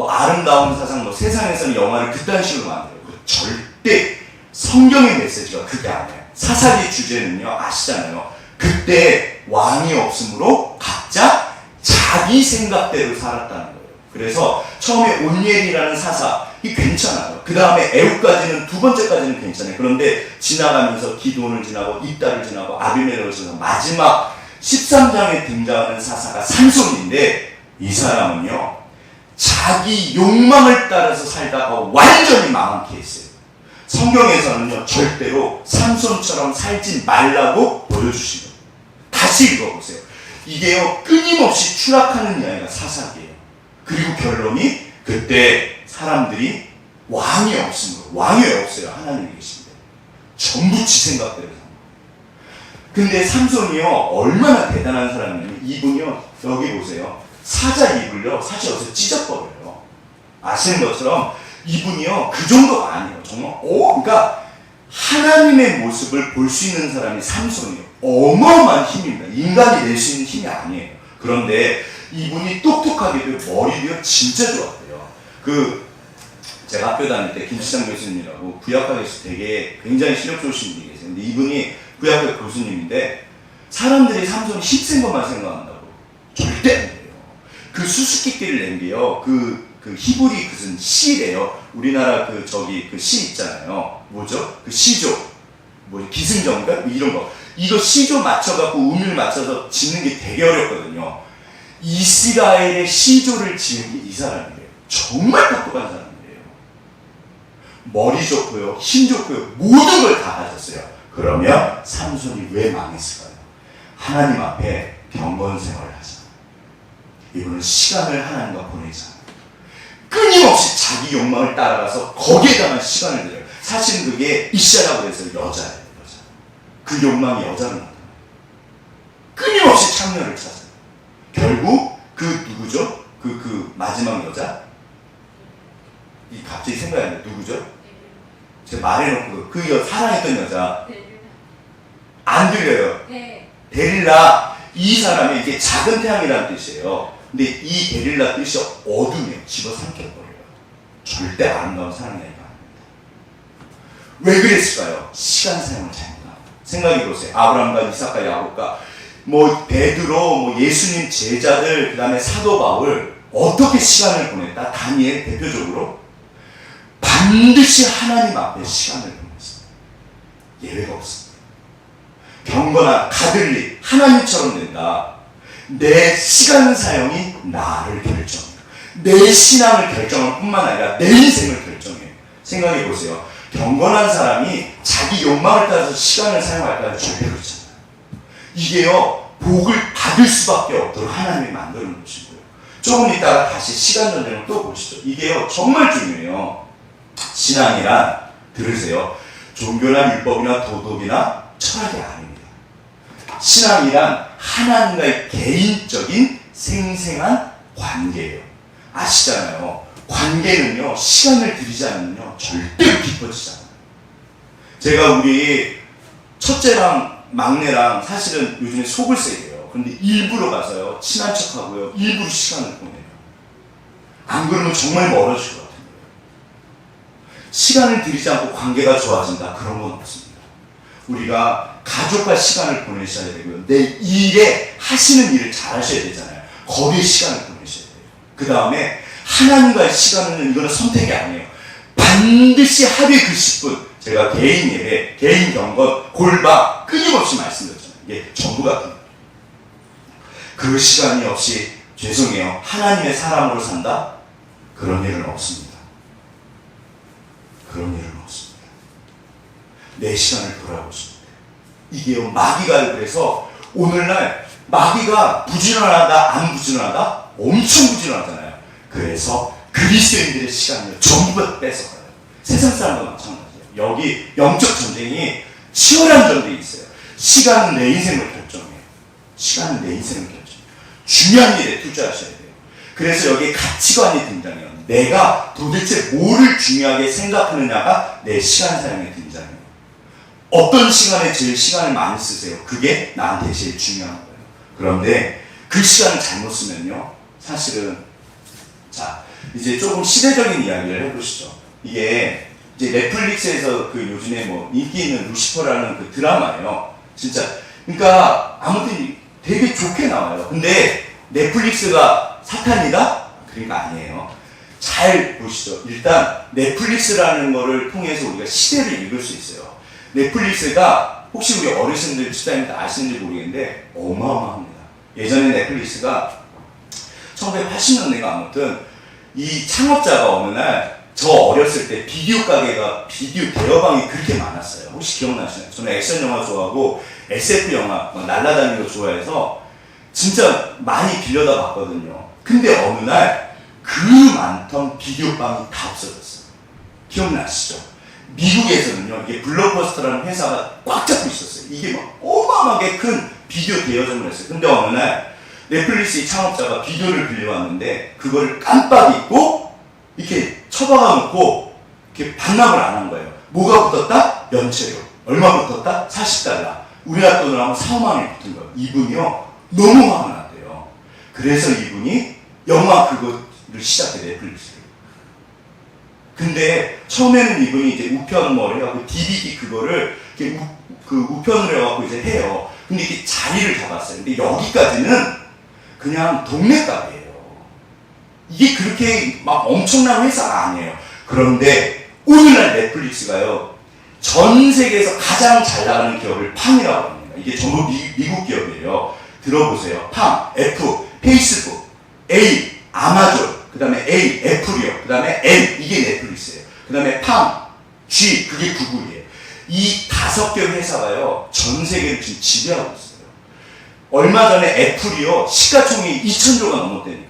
Speaker 1: 아름다운 사상, 세상에서는 영화를 그딴 식으로 만들어요. 절대 성경의 메시지가 그게 아니에요. 사사기 주제는요, 아시잖아요. 그때 왕이 없으므로 각자 자기 생각대로 살았다는 거예요. 그래서 처음에 온니엘이라는 사사, 이 괜찮아요. 그 다음에 에후까지는, 두 번째까지는 괜찮아요. 그런데 지나가면서 기돈을 지나고 입다를 지나고 아비멜렉을 지나고 마지막 13장에 등장하는 사사가 삼손인데, 이 사람은요, 자기 욕망을 따라서 살다가 완전히 망한 케이스예요. 성경에서는요, 절대로 삼손처럼 살지 말라고 보여주시죠. 다시 읽어보세요. 이게요, 끊임없이 추락하는 이야기가 사사기예요. 그리고 결론이 그때 사람들이 왕이 없으므로, 왕이 왜 없어요? 하나님이 계신데. 전부 지 생각대로 사는 거예요. 근데 삼손이요, 얼마나 대단한 사람이냐면, 이분이요, 여기 보세요. 사자 입을요, 사실 어디서 찢어버려요. 아시는 것처럼 이분이요, 그 정도가 아니에요. 정말, 그러니까 하나님의 모습을 볼 수 있는 사람이 삼손이에요. 어마어마한 힘입니다. 인간이 낼 수 있는 힘이 아니에요. 그런데 이분이 똑똑하게도 머리도 진짜 좋았대요. 제가 학교 다닐 때 김시장 교수님이라고 구약학에서 되게 굉장히 실력 좋으신 분이 계세요. 근데 이분이 구약학 교수님인데 사람들이 삼손이 힘센 것만 생각한다고. 절대 안 돼요. 그 수수께끼를 낸 게요, 히브리 무슨 시래요. 우리나라 시 있잖아요. 뭐죠? 그 시조. 기승전결? 이런 거. 이거 시조 맞춰갖고 음을 맞춰서 짓는 게 되게 어렵거든요. 이스라엘의 시조를 지은 게 이 사람이에요. 정말 똑똑한 사람이에요. 머리 좋고요, 힘 좋고요, 모든 걸 다 가졌어요. 그러면 삼손이 왜 망했을까요? 하나님 앞에 경건 생활을 하잖아요. 이분은 시간을 하나님과 보내잖아요. 끊임없이 자기 욕망을 따라가서 거기에다만 시간을 들여요. 사실은 그게 이샤라고 해서 여자예요, 여자. 그 욕망이 여자로 나타나요. 끊임없이 창녀를 찾아요. 결국 누구죠? 마지막 여자? 갑자기 생각이 안 나요. 누구죠? 제가 말해놓고 사랑했던 여자. 안 들려요. 데릴라. 이 사람이 이게 작은 태양이라는 뜻이에요. 근데 이 데릴라 뜻이 어둠이에요. 집어삼켜버려요. 절대 아름다운 사랑이 아닙니다. 왜 그랬을까요? 시간 사용을 잘못합니다. 생각해보세요. 아브라함과 이삭과 야곱과 베드로, 예수님 제자들, 그 다음에 사도 바울 어떻게 시간을 보냈다? 다니엘 대표적으로 반드시 하나님 앞에 시간을 보냈습니다. 예외가 없습니다. 경건한 가들리, 하나님처럼 된다. 내 시간 사용이 나를 결정해요. 내 신앙을 결정할 뿐만 아니라 내 인생을 결정해요. 생각해 보세요. 경건한 사람이 자기 욕망을 따라서 시간을 사용할까요? 절대 그렇지 않아요. 이게요, 복을 받을 수밖에 없도록 하나님이 만들어 놓으시고요. 조금 있다가 다시 시간 전쟁을 또 보시죠. 이게요, 정말 중요해요. 신앙이란, 들으세요, 종교나 율법이나 도덕이나 철학이 아닙니다. 신앙이란 하나님과의 개인적인 생생한 관계예요. 아시잖아요. 관계는요, 시간을 들이지 않으면요, 절대로 깊어지지 않아요. 제가 우리 첫째랑 막내랑 사실은 요즘에 속을 새겨요. 그런데 일부러 가서요, 친한 척하고요, 일부러 시간을 보내요. 안 그러면 정말 멀어질 것 같아요. 시간을 들이지 않고 관계가 좋아진다, 그런 건 없습니다. 우리가 가족과 시간을 보내셔야 되고요. 내 일에 하시는 일을 잘 하셔야 되잖아요. 거기에 시간을 보내셔야 돼요. 그 다음에 하나님과의 시간은 이거는 선택이 아니에요. 반드시 하루에 그 10분, 제가 개인 예배, 개인 경건, 골방 끊임없이 말씀드렸잖아요. 이게 전부가 됩니다. 그 시간이 없이 죄송해요. 하나님의 사람으로 산다? 그런 일은 없습니다. 그런 일은 없습니다. 내 시간을 돌아보십니다. 이게요, 마귀가 그래서 오늘날 마귀가 부지런하다, 안 부지런하다? 엄청 부지런하잖아요. 그래서 그리스도인들의 시간을 전부 다 뺏어가요. 세상 사람도 마찬가지예요. 여기 영적 전쟁이 치열한 전쟁이 있어요. 시간은 내 인생을 결정해요. 시간은 내 인생을 결정해요. 중요한 일에 투자하셔야 돼요. 그래서 여기에 가치관이 등장해요. 내가 도대체 뭐를 중요하게 생각하느냐가 내 시간 사용에 등장해요. 어떤 시간에 제일 시간을 많이 쓰세요? 그게 나한테 제일 중요한 거예요. 그런데 그 시간을 잘못 쓰면요, 사실은, 자, 이제 조금 시대적인 이야기를 해보시죠. 이게 이제 넷플릭스에서 그 요즘에 뭐 인기 있는 루시퍼라는 그 드라마예요. 진짜. 그러니까 아무튼 되게 좋게 나와요. 근데 넷플릭스가 사탄이다? 그러니까 아니에요. 잘 보시죠. 일단 넷플릭스라는 거를 통해서 우리가 시대를 읽을 수 있어요. 넷플릭스가 혹시 우리 어르신들 집사님들 아시는지 모르겠는데 어마어마합니다. 예전에 넷플릭스가 1980년대가 아무튼 이 창업자가 어느 날 저 어렸을 때 비디오 가게가 비디오 대여방이 그렇게 많았어요. 혹시 기억나시나요? 저는 액션 영화 좋아하고 SF 영화 날라다니는 거 좋아해서 진짜 많이 빌려다 봤거든요. 근데 어느 날 그 많던 비디오방이 다 없어졌어요. 기억나시죠? 미국에서는요, 이게 블록버스터라는 회사가 꽉 잡고 있었어요. 이게 막 어마어마하게 큰 비디오 대여점을 했어요. 근데 어느 날 넷플릭스의 창업자가 비디오를 빌려왔는데 그거를 깜빡 잊고 이렇게 처박아 놓고 이렇게 반납을 안 한 거예요. 뭐가 붙었다? 연체료. 얼마 붙었다? $40. 우리나라 돈으로 하면 4, 5만 원이 붙은 거예요. 이분이요, 너무 화가 났대요. 그래서 이분이 영화 그거를 시작해, 넷플릭스를. 근데 처음에는 이분이 이제 우편 뭐를 해갖고 DVD 그거를 이렇게 우편으로 해갖고 이제 해요. 근데 이렇게 자리를 잡았어요. 근데 여기까지는 그냥 동네 가게예요. 이게 그렇게 막 엄청난 회사가 아니에요. 그런데 오늘날 넷플릭스가요, 전 세계에서 가장 잘 나가는 기업을 팜이라고 합니다. 이게 전부 미국 기업이에요. 들어보세요. 팜, F, 페이스북, A, 아마존, 그 다음에 A, 애플이요. 그 다음에 M, 이게 넷플릭스예요. 그 다음에 팜, G, 그게 구글이에요. 이 5개 회사가요, 전 세계를 지금 지배하고 있어요. 얼마 전에 애플이요, 시가총액이 2,000조가 넘었다니까요.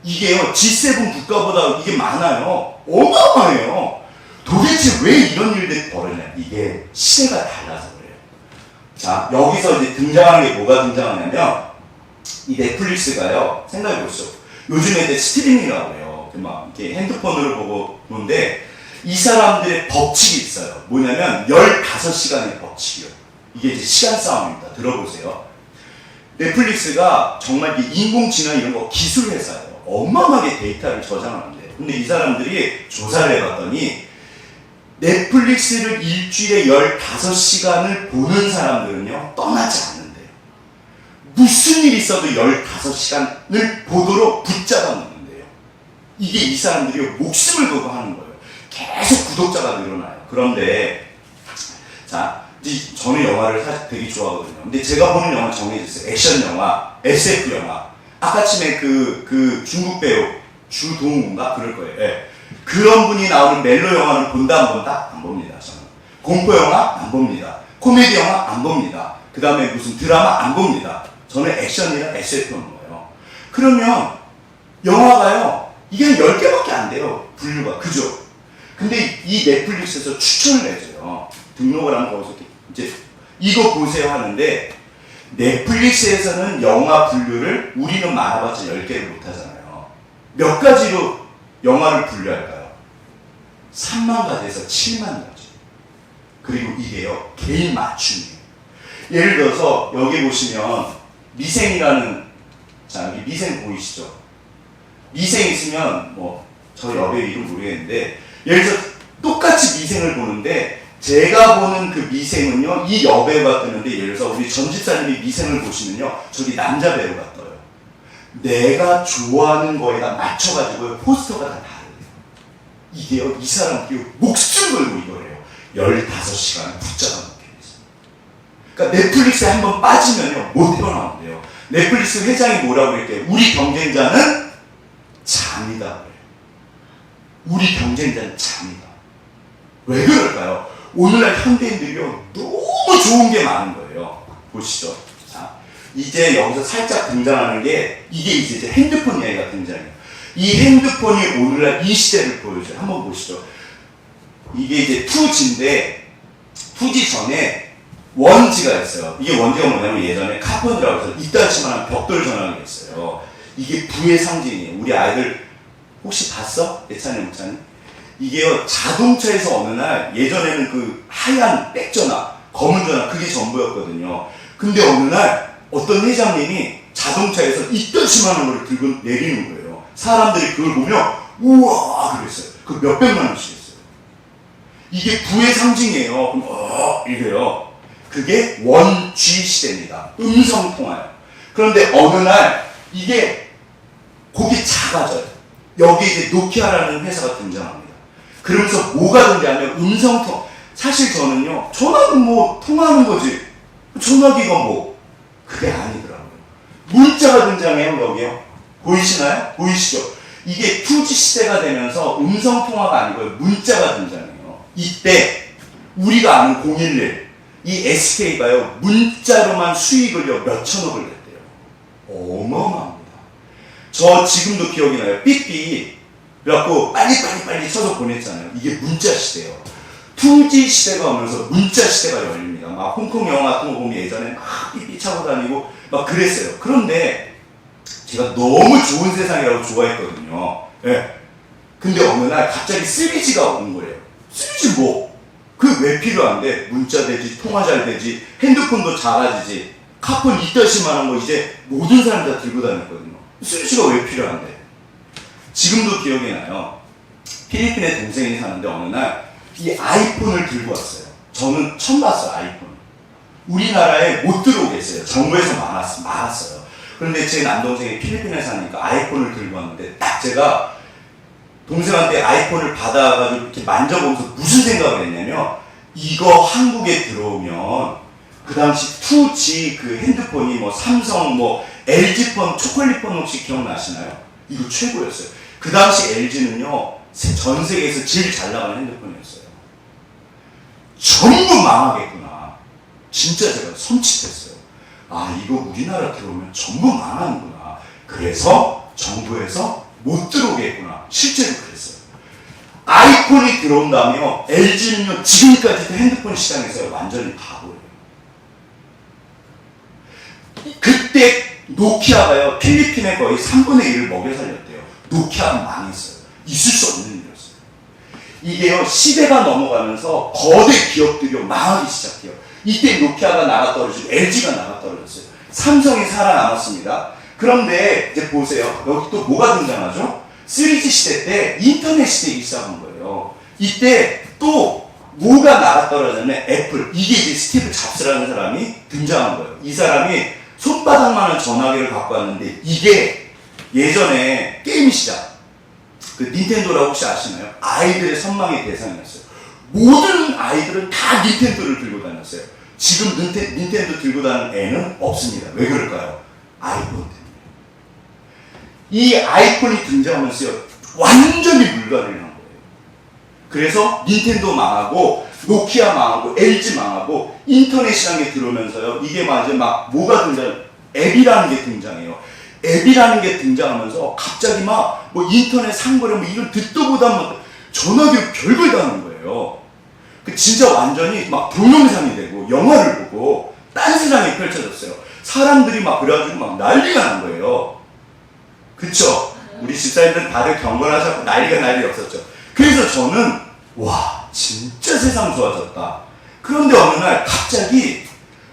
Speaker 1: 이게요, G7 국가보다 이게 많아요. 어마어마해요. 도대체 왜 이런 일들이 벌어지냐? 이게 시대가 달라서 그래요. 자, 여기서 이제 등장하는 게 뭐가 등장하냐면, 이 넷플릭스가요, 생각해 보시죠. 요즘에 이제 스트리밍이라고 해요. 막 이렇게 핸드폰으로 보고 보는데, 이 사람들의 법칙이 있어요. 뭐냐면 15시간의 법칙이요. 이게 이제 시간 싸움입니다. 들어보세요. 넷플릭스가 정말 인공지능 이런 거 기술 회사예요. 어마어마하게 데이터를 저장하는데, 근데 이 사람들이 조사를 해봤더니 넷플릭스를 일주일에 15시간을 보는 사람들은요, 떠나지 않는데요. 무슨 일이 있어도 15시간을 보도록 붙잡아 놓는데요. 이게 이 사람들이 목숨을 걸고 하는 거예요. 계속 구독자가 늘어나요. 그런데 자, 저는 영화를 사실 되게 좋아하거든요. 근데 제가 보는 영화 정해졌어요. 액션 영화, SF 영화. 아까쯤에 그 중국 배우 주동훈가 그럴 거예요. 예. 그런 분이 나오는 멜로 영화는 본다 안 본다? 안 봅니다. 저는 공포 영화 안 봅니다. 코미디 영화 안 봅니다. 그 다음에 무슨 드라마 안 봅니다. 저는 액션이랑 SF 보는 거예요. 그러면 영화가요, 이게 한 10개밖에 안 돼요. 분류가. 그죠? 근데 이 넷플릭스에서 추천을 해줘요. 등록을 하면 거기서 이제 이거 보세요 하는데, 넷플릭스에서는 영화 분류를 우리는 많아봤자 10개를 못 하잖아요. 몇 가지로 영화를 분류할까요? 3만 가지에서 7만 가지. 그리고 이게요, 개인 맞춤이에요. 예를 들어서 여기 보시면 미생이라는, 자, 여기 미생 보이시죠? 미생 있으면 뭐 저 여배우 이름 모르겠는데, 예를 들어서 똑같이 미생을 보는데 제가 보는 그 미생은요, 이 여배우가 뜨는데, 예를 들어서 우리 전 집사님이 미생을 보시면요, 저기 남자 배우가 떠요. 내가 좋아하는 거에다 맞춰가지고 포스터가 다 다르대요. 이게요, 이 사람 목숨 걸고 이거래요. 15시간 붙잡아 놓게 돼서. 그러니까 넷플릭스에 한번 빠지면요, 못 헤어나온대요. 넷플릭스 회장이 뭐라고 그랬대요? 우리 경쟁자는 잠이다 그래요. 우리 경쟁자는 잠이다. 왜 그럴까요? 오늘날 현대인들이요, 너무 좋은 게 많은 거예요. 보시죠. 자, 이제 여기서 살짝 등장하는 게, 이게 이제 핸드폰 이야기가 등장해요. 이 핸드폰이 오늘날 이 시대를 보여줘요. 한번 보시죠. 이게 이제 2G인데, 2G 전에 1G가 있어요. 이게 1G가 뭐냐면 예전에 카폰이라고 해서 이따치만한 벽돌 전화기가 있어요. 이게 부의 상징이에요. 우리 아이들 혹시 봤어? 예찬이 목사님? 이게요, 자동차에서 어느 날, 예전에는 그 하얀 백전화, 검은 전화, 그게 전부였거든요. 근데 어느 날, 어떤 회장님이 자동차에서 이따시만한 걸 들고 내리는 거예요. 사람들이 그걸 보면, 우와! 그랬어요. 그 몇백만 원씩 했어요. 이게 부의 상징이에요. 그럼, 이래요. 그게 1G 시대입니다. 음성통화요. 그런데 어느 날, 이게, 곡이 작아져요. 여기 이제 노키아라는 회사가 등장합니다. 그러면서 뭐가 등장하면 음성통, 사실 저는요, 전화는 뭐 통화하는 거지, 전화기가 뭐, 그게 아니더라고요. 문자가 등장해요. 여기요. 보이시나요? 보이시죠? 이게 2G 시대가 되면서 음성통화가 아니고요, 문자가 등장해요. 이때 우리가 아는 011, 이 SK가요, 문자로만 수익을요, 몇천억을 냈대요. 어마어마합니다. 저 지금도 기억이 나요. 삐삐 그래갖고 빨리 쳐서 보냈잖아요. 이게 문자 시대예요. 2G 시대가 오면서 문자 시대가 열립니다. 막 홍콩 영화 같은 거 보면 예전에 막 삐삐 차고 다니고 막 그랬어요. 그런데 제가 너무 좋은 세상이라고 좋아했거든요. 예. 근데 어느 날 갑자기 3G가 온 거예요. 3G 뭐? 그게 왜 필요한데? 문자 되지, 통화 잘 되지, 핸드폰도 작아지지, 카폰 이따시만한 거 이제 모든 사람이 다 들고 다녔거든요. 3G가 왜 필요한데? 지금도 기억이 나요. 필리핀에 동생이 사는데 어느 날 이 아이폰을 들고 왔어요. 저는 처음 봤어요, 아이폰. 우리나라에 못 들어오게 했어요. 정부에서 막았어요. 그런데 제 남동생이 필리핀에 사니까 아이폰을 들고 왔는데 딱 제가 동생한테 아이폰을 받아가지고 이렇게 만져보면서 무슨 생각을 했냐면, 이거 한국에 들어오면 그 당시 2G 그 핸드폰이 뭐 삼성 뭐 LG폰, 초콜릿폰 혹시 기억나시나요? 이거 최고였어요. 그 당시 LG는요, 전 세계에서 제일 잘 나가는 핸드폰이었어요. 전부 망하겠구나. 진짜 제가 섬찟했어요. 아, 이거 우리나라 들어오면 전부 망하는구나. 그래서 정부에서 못 들어오겠구나. 실제로 그랬어요. 아이폰이 들어온다며 LG는요, 지금까지도 핸드폰 시장에서 완전히 바보예요. 그때 노키아가요, 필리핀에 거의 3분의 1을 먹여 살렸대요. 노키아가 망했어요. 있을 수 없는 일이었어요. 이게요, 시대가 넘어가면서 거대 기업들이 망하기 시작해요. 이때 노키아가 나가떨어지고 LG가 나가떨어졌어요. 삼성이 살아남았습니다. 그런데 이제 보세요. 여기 또 뭐가 등장하죠? 3G 시대 때 인터넷 시대이기 시작한 거예요. 이때 또 뭐가 나가떨어졌냐면 애플, 이게 이제 스티브 잡스라는 사람이 등장한 거예요. 이 사람이 손바닥만한 전화기를 갖고 왔는데, 이게 예전에 게임 시작, 그 닌텐도라고 혹시 아시나요? 아이들의 선망의 대상이었어요. 모든 아이들은 다 닌텐도를 들고 다녔어요. 지금 닌텐도 들고 다니는 애는 없습니다. 왜 그럴까요? 아이폰 때문에. 이 아이폰이 등장하면서요, 완전히 물갈이를 한 거예요. 그래서 닌텐도 망하고, 노키아 망하고, LG 망하고, 인터넷 시장에 들어오면서요, 이게 막 뭐가 앱이라는 게 등장해요. 앱이라는 게 등장하면서 갑자기 막 뭐 인터넷 상거래 뭐 이런 듣도 보다 막 전화기 별걸 다 하는 거예요. 그 진짜 완전히 막 동영상이 되고 영화를 보고 딴 세상이 펼쳐졌어요. 사람들이 막 그래가지고 막 난리가 난 거예요. 그쵸? 우리 집사님들 다들 경건하셔서 난리 없었죠. 그래서 저는 와, 진짜 세상 좋아졌다. 그런데 어느 날 갑자기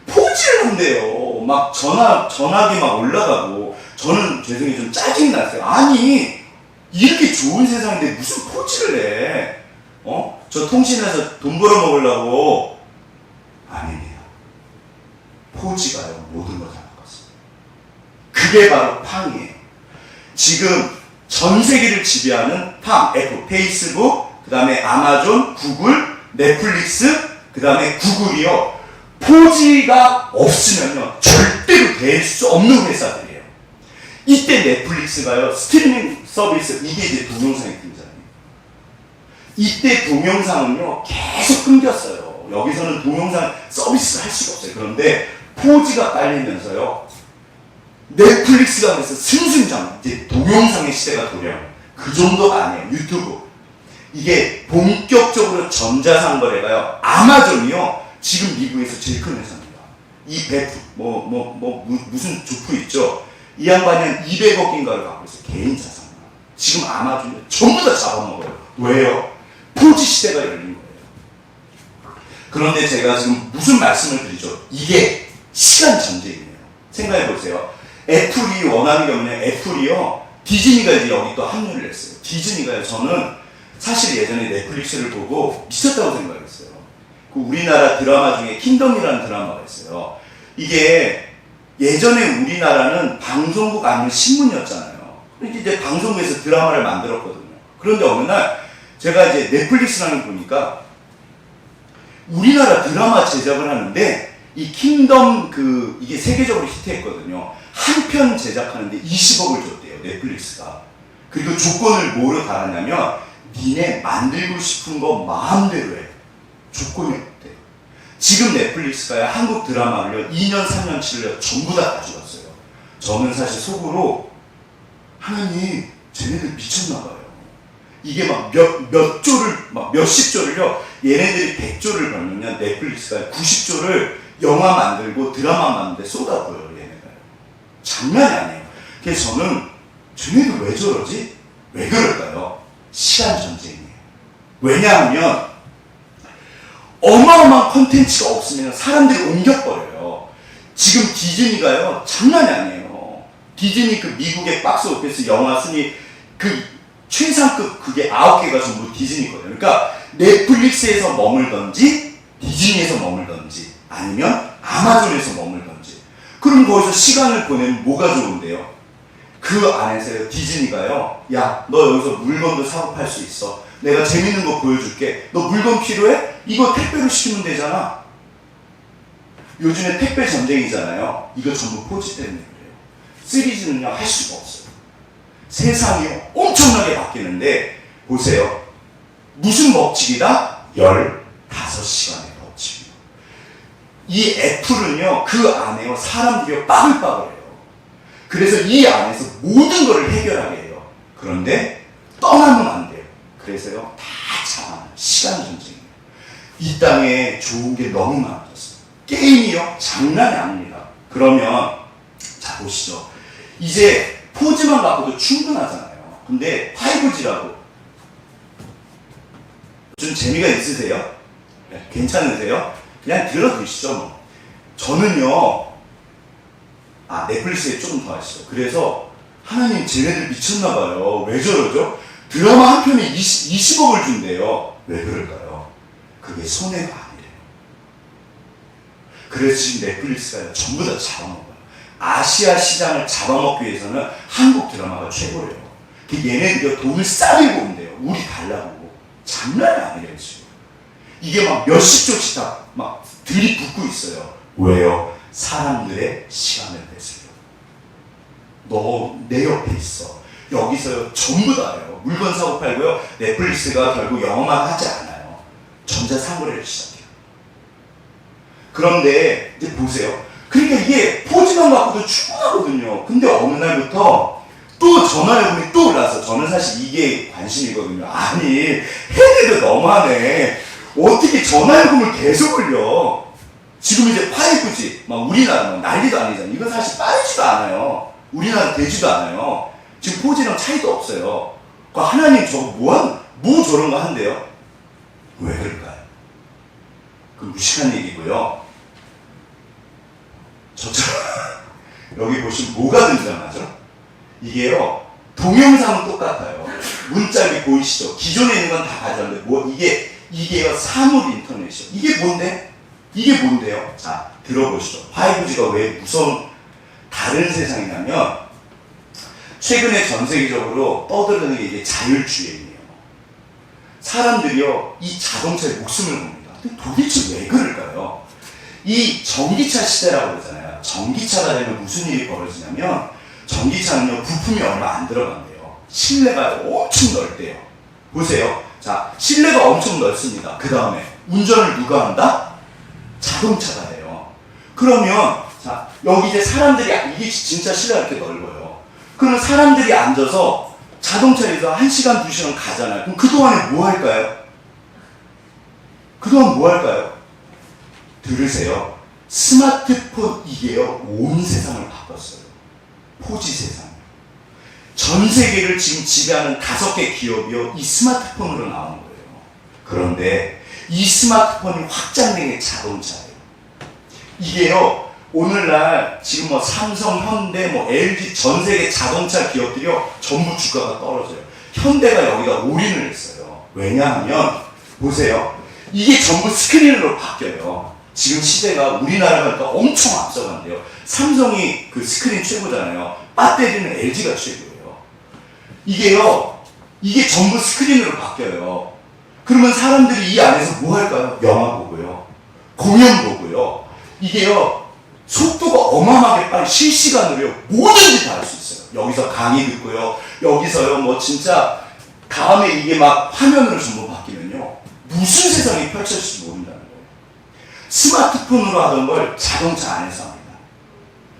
Speaker 1: 포즈를 한대요. 막 전화기 막 올라가고, 저는 죄송해요, 좀 짜증이 났어요. 아니, 이렇게 좋은 세상인데 무슨 포즈를 해? 저 통신에서 돈 벌어먹으려고 아닙니다. 포지가요 모든 걸 다 바꿨어요. 그게 바로 팡이에요. 지금 전 세계를 지배하는 팡, 애플, 페이스북, 그 다음에 아마존, 구글, 넷플릭스, 그 다음에 구글이요. 포지가 없으면요 절대로 될 수 없는 회사들이에요. 이때 넷플릭스가요 스트리밍 서비스, 이게 이제 동영상이 등장해요. 이때 동영상은요 계속 끊겼어요. 여기서는 동영상 서비스를 할 수가 없어요. 그런데 포지가 깔리면서요 넷플릭스가 그래서 승승장, 이제 동영상의 시대가 도래하는 그 정도가 아니에요. 유튜브, 이게 본격적으로 전자상거래가요 아마존이요 지금 미국에서 제일 큰 회사입니다. 이 베프 무슨 주프 있죠. 이 양반이 한 200억인가를 갖고 있어요. 개인 자산만. 지금 아마존이 전부 다 잡아먹어요. 왜요? 포지 시대가 열린 거예요. 그런데 제가 지금 무슨 말씀을 드리죠? 이게 시간 전쟁이에요. 생각해 보세요. 애플이 원하는 게 뭐냐? 애플이요 디즈니가 이제 여기 또 합류를 했어요. 디즈니가요, 저는 사실 예전에 넷플릭스를 보고 미쳤다고 생각했어요. 그 우리나라 드라마 중에 킹덤이라는 드라마가 있어요. 이게 예전에 우리나라는 방송국 아니면 신문이었잖아요. 그런데 이제 방송국에서 드라마를 만들었거든요. 그런데 어느 날 제가 이제 넷플릭스라는 걸 보니까 우리나라 드라마 제작을 하는데 이 킹덤 이게 세계적으로 히트했거든요. 한 편 제작하는데 20억을 줬대요, 넷플릭스가. 그리고 조건을 뭐로 달았냐면 니네 만들고 싶은 거 마음대로 해. 조건이 없대요. 지금 넷플릭스가 한국 드라마를요 2년 3년치를 전부 다 가져갔어요. 저는 사실 속으로 하나님 쟤네들 미쳤나봐요. 이게 막 몇 조를 막 몇십 조를요 얘네들이 100조를 벌면 넷플릭스가 90조를 영화 만들고 드라마 만드는데 쏟아부어요. 얘네가요 장난이 아니에요. 그래서 저는 쟤네들 왜 저러지? 왜 그럴까요? 시간 전쟁이에요. 왜냐하면 어마어마한 콘텐츠가 없으면 사람들이 옮겨버려요. 지금 디즈니가요 장난이 아니에요. 디즈니 그 미국의 박스 오피스 영화 순위 그 최상급 그게 9개가 전부 디즈니 거예요. 그러니까 넷플릭스에서 머물던지 디즈니에서 머물던지 아니면 아마존에서 머물던지, 그럼 거기서 시간을 보내면 뭐가 좋은데요? 그 안에서요 디즈니가요 야 너 여기서 물건도 사고 팔 수 있어. 내가 재밌는 거 보여줄게. 너 물건 필요해? 이거 택배로 시키면 되잖아. 요즘에 택배 전쟁이잖아요. 이거 전부 포지 때문에 그래요. 시리즈는요 할 수가 없어요. 세상이요 엄청나게 바뀌는데 보세요. 무슨 법칙이다? 15시간의 법칙이요. 이 애플은요 그 안에요 사람들이요 빠글빠글해요. 그래서 이 안에서 모든 것을 해결하게 해요. 그런데 떠나면 안 돼요. 그래서요 다 잡아놔요. 시간 전쟁이에요. 이 땅에 좋은 게 너무 많아졌어요. 게임이요 장난이 아닙니다. 그러면 자 보시죠. 이제 4G만 갖고도 충분하잖아요. 근데 5G라고 좀 재미가 있으세요? 네, 괜찮으세요? 그냥 들어두시죠 뭐. 저는요 넷플릭스에 조금 더 하시죠. 그래서 하나님 쟤네들 미쳤나봐요. 왜 저러죠? 드라마 한 편에 20억을 준대요. 왜 그럴까요? 그게 손해가 아니래요. 그래서 지금 넷플릭스가 전부 다 잡아먹어요. 아시아 시장을 잡아먹기 위해서는 한국 드라마가 최고래요. 얘네들이 돈을 싸들고 온대요. 우리 달라고. 장난이 아니래요 지금. 이게 막 몇십 조씩 다 막 들이붓고 있어요. 왜요? 사람들의 시간을 뺏으려. 너 내 옆에 있어. 여기서 전부 다예요. 물건 사고 팔고요. 넷플릭스가 결국 영어만 하지 않아요. 전자상거래를 시작해요. 그런데 이제 보세요. 그러니까 이게 포지만 갖고도 충분하거든요. 근데 어느 날부터 또 전화요금이 또 올라서 저는 사실 이게 관심이거든요. 아니 해외도 너무하네. 어떻게 전화요금을 계속 올려? 지금 이제 5G 막 우리나라 막 난리도 아니잖아요. 이건 사실 빠르지도 않아요. 우리나라 되지도 않아요. 지금 4G랑 차이도 없어요. 그러니까 하나님 저거 뭐 저런 거 한대요? 왜 그럴까요? 그 무식한 얘기고요. 저처럼 여기 보시면 뭐가 등장하죠? 이게요 동영상은 똑같아요. 문짝이 보이시죠? 기존에 있는 건 다 가져왔는데 이게 이게요, 사물 인터넷이요. 이게 뭔데? 이게 뭔데요? 자, 들어보시죠. 5G가 왜 무서운 다른 세상이냐면, 최근에 전 세계적으로 떠들어는 게 이게 자율주행이에요. 사람들이요, 이 자동차에 목숨을 겁니다. 근데 도대체 왜 그럴까요? 이 전기차 시대라고 그러잖아요. 전기차가 되면 무슨 일이 벌어지냐면, 전기차는요, 부품이 얼마 안 들어간대요. 실내가 엄청 넓대요. 보세요. 자, 실내가 엄청 넓습니다. 그 다음에 운전을 누가 한다? 자동차가 해요. 그러면 자, 여기 이제 사람들이, 이게 진짜 실내가 이렇게 넓어요. 그러면 사람들이 앉아서 자동차에서 1시간, 2시간 가잖아요. 그럼 그동안에 뭐 할까요? 그동안 뭐 할까요? 들으세요. 스마트폰, 이게요, 온 세상을 바꿨어요. 포지 세상. 전 세계를 지금 지배하는 5개 기업이요, 이 스마트폰으로 나오는 거예요. 그런데 이 스마트폰이 확장된 게 자동차예요. 이게요, 오늘날 지금 뭐 삼성, 현대, 뭐 LG 전 세계 자동차 기업들이요, 전부 주가가 떨어져요. 현대가 여기다 올인을 했어요. 왜냐하면 보세요. 이게 전부 스크린으로 바뀌어요. 지금 시대가 우리나라가 그러니까 엄청 앞서간대요. 삼성이 그 스크린 최고잖아요. 배터리는 LG가 최고예요. 이게요, 이게 전부 스크린으로 바뀌어요. 그러면 사람들이 이 안에서 뭐 할까요? 영화 보고요, 공연 보고요. 이게요, 속도가 어마어마하게 빨리 실시간으로요, 뭐든지 다 할 수 있어요. 여기서 강의 듣고요, 여기서요, 뭐 진짜 다음에 이게 막 화면으로 전부 바뀌면요, 무슨 세상이 펼쳐질지 모른다는 거예요. 스마트폰으로 하던 걸 자동차 안에서 합니다.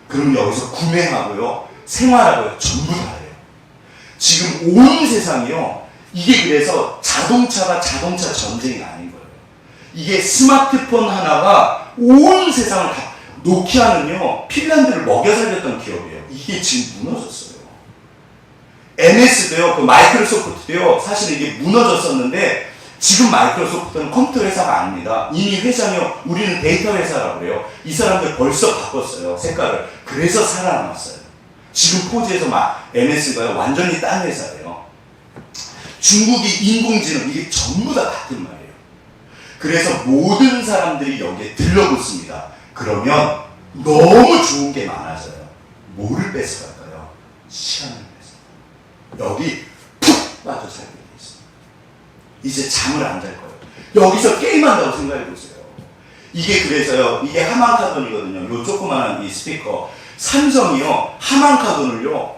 Speaker 1: 그럼 여기서 구매하고요, 생활하고요, 전부 다 해요. 지금 온 세상이요, 이게 그래서 자동차가 자동차 전쟁이 아닌 거예요. 이게 스마트폰 하나가 온 세상을 다, 노키아는요, 핀란드를 먹여 살렸던 기업이에요. 이게 지금 무너졌어요. MS도요, 그 마이크로소프트도요, 사실 이게 무너졌었는데, 지금 마이크로소프트는 컴퓨터 회사가 아닙니다. 이미 회장이요, 우리는 데이터 회사라고 해요. 이 사람들 벌써 바꿨어요, 색깔을. 그래서 살아남았어요. 지금 포즈에서 MS가요, 완전히 딴 회사예요. 중국이 인공지능, 이게 전부 다 같은 말이에요. 그래서 모든 사람들이 여기에 들러붙습니다. 그러면 너무 좋은 게 많아져요. 뭐를 뺏어갈까요? 시간을 뺏어요. 여기 푹 빠져 살게 돼 있어요. 이제 잠을 안 잘 거예요. 여기서 게임한다고 생각해 보세요. 이게 그래서요, 이게 하만카돈이거든요. 요 조그만한 이 스피커. 삼성이요, 하만카돈을요,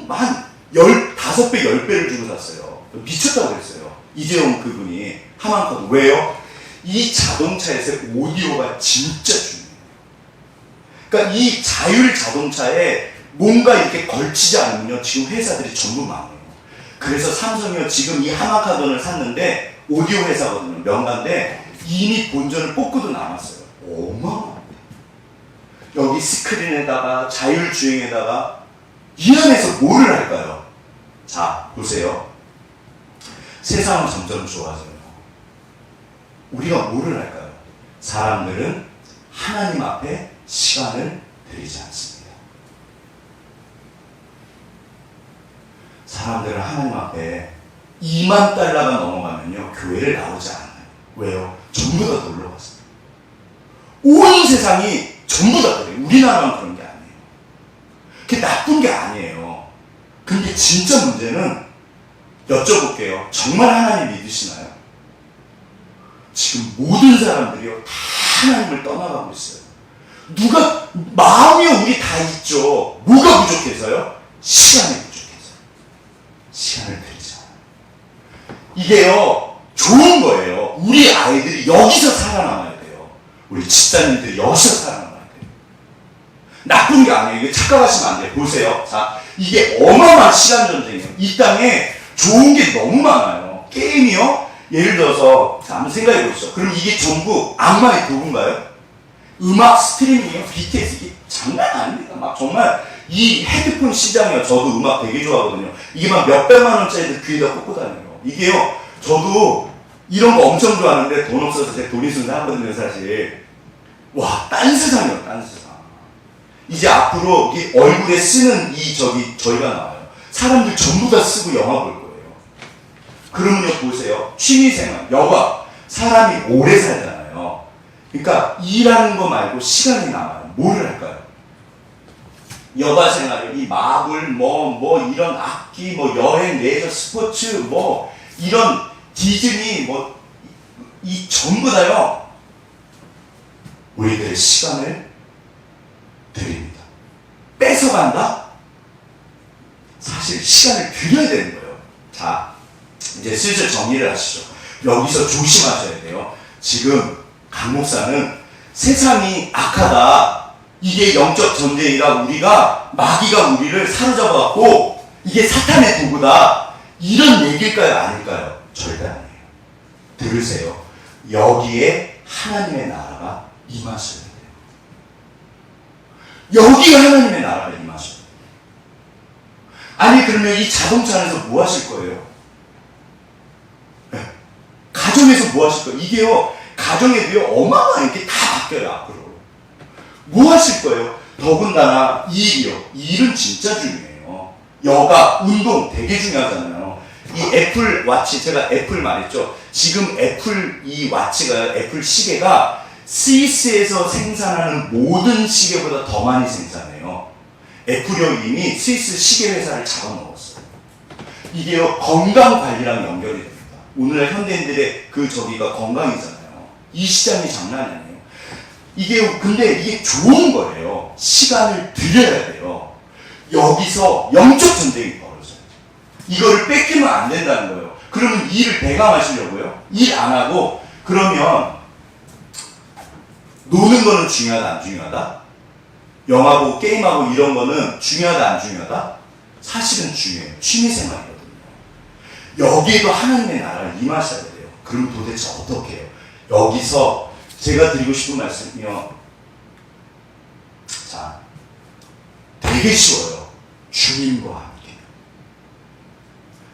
Speaker 1: 한 5배, 10배를 주고 샀어요. 미쳤다고 그랬어요. 이재용 그분이. 하만카돈. 왜요? 이 자동차에서 오디오가 진짜 중요해요. 그러니까 이 자율 자동차에 뭔가 이렇게 걸치지 않으면요, 지금 회사들이 전부 망해요. 그래서 삼성이요, 지금 이 하만카돈을 샀는데, 오디오 회사거든요. 명가인데, 이미 본전을 뽑고도 남았어요. 어마어마합니다. 여기 스크린에다가, 자율주행에다가, 이 안에서 뭐를 할까요? 자, 보세요. 세상은 점점 좋아져요. 우리가 뭐를 할까요? 사람들은 하나님 앞에 시간을 들이지 않습니다. 사람들은 하나님 앞에 2만 달러가 넘어가면요, 교회를 나오지 않아요. 왜요? 전부 다 놀러 갔어요. 온 세상이 전부 다 그래요. 우리나라만 그런 게 아니에요. 그게 나쁜 게 아니에요. 근데 진짜 문제는, 여쭤볼게요. 정말 하나님 믿으시나요? 지금 모든 사람들이요, 다 하나님을 떠나가고 있어요. 누가, 마음이요, 우리 다 있죠. 뭐가 부족해서요? 시간이 부족해서. 시간을 들이지 않아요. 이게요, 좋은 거예요. 우리 아이들이 여기서 살아남아야 돼요. 우리 집사님들이 여기서 살아남아야 돼요. 나쁜 게 아니에요. 이게 착각하시면 안 돼요. 보세요. 자, 이게 어마어마한 시간 전쟁이에요. 이 땅에 좋은 게 너무 많아요. 게임이요, 예를 들어서, 자, 한번 생각해 보시죠. 그럼 이게 전부 악마의 도구인가요? 음악 스트리밍이요, BTS, 이게 장난 아닙니다. 막 정말, 이 헤드폰 시장이요, 저도 음악 되게 좋아하거든요. 이게 막 몇백만 원짜리들 귀에다 꽂고 다녀요. 이게요, 저도 이런 거 엄청 좋아하는데 돈 없어서 제 돈 있으면 하거든요, 사실. 와, 딴 세상이에요, 딴 세상. 이제 앞으로 이 얼굴에 쓰는 저희가 나와요. 사람들 전부 다 쓰고 영화 볼 거예요. 그러면요, 보세요. 취미생활, 여가. 사람이 오래 살잖아요. 그러니까 일하는 거 말고 시간이 남아요. 뭐를 할까요? 여가 생활을, 이 마블, 이런 악기, 여행, 레저, 스포츠, 이런 디즈니, 이 전부 다요, 우리들의 시간을 드립니다. 뺏어간다? 사실 시간을 드려야 되는 거예요. 자, 이제 슬슬 정리를 하시죠. 여기서 조심하셔야 돼요. 지금 강 목사는 세상이 악하다, 이게 영적 전쟁이라, 우리가 마귀가 우리를 사로잡아갖고 이게 사탄의 도구다, 이런 얘기일까요? 아닐까요? 절대 아니에요. 들으세요. 여기에 하나님의 나라가 임하셔야 돼요. 여기가 하나님의 나라가 임하셔야 돼요. 아니, 그러면 이 자동차 안에서 뭐 하실 거예요? 네. 가정에서 뭐 하실 거예요? 이게요, 가정에도요, 어마어마하게 다 바뀌어요, 앞으로. 뭐 하실 거예요? 더군다나 일이요. 일은 진짜 중요해요. 여가, 운동 되게 중요하잖아요. 이 애플 와치, 제가 애플 말했죠. 지금 애플 이 와치가, 애플 시계가 스위스에서 생산하는 모든 시계보다 더 많이 생산해요. 애플이 이미 스위스 시계 회사를 잡아먹었어요. 이게요, 건강 관리랑 연결이 됩니다. 오늘날 현대인들의 저기가 건강이잖아요. 이 시장이 장난이 아니에요. 근데 이게 좋은 거예요. 시간을 들여야 돼요. 여기서 영적 전쟁이 벌어져요. 이거를 뺏기면 안 된다는 거예요. 그러면 일을 배감하시려고요? 일 안 하고, 그러면 노는 거는 중요하다, 안 중요하다? 영화 보고 게임하고 이런 거는 중요하다, 안 중요하다? 사실은 중요해요. 취미생활이거든요. 여기에도 하나님의 나라를 임하셔야 돼요. 그럼 도대체 어떻게 해요? 여기서 제가 드리고 싶은 말씀이요. 자, 되게 쉬워요. 주님과 함께.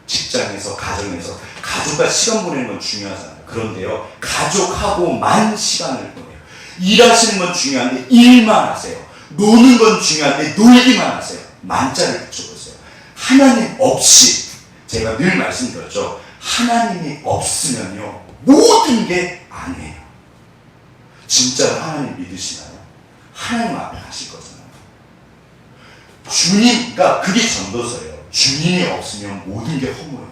Speaker 1: 직장에서, 가정에서, 가족과 시간 보내는 건 중요하잖아요. 그런데요, 가족하고만 시간을 보내요. 일하시는 건 중요한데 일만 하세요. 노는 건 중요한데 놀기만 하세요. 만자를 붙여보세요. 하나님 없이, 제가 늘 말씀드렸죠. 하나님이 없으면요, 모든 게 아니에요. 진짜로 하나님 믿으시나요? 하나님 앞에 가실 거잖아요. 주님, 그러니까 그게 전도서예요. 주님이 없으면 모든 게 허무해요.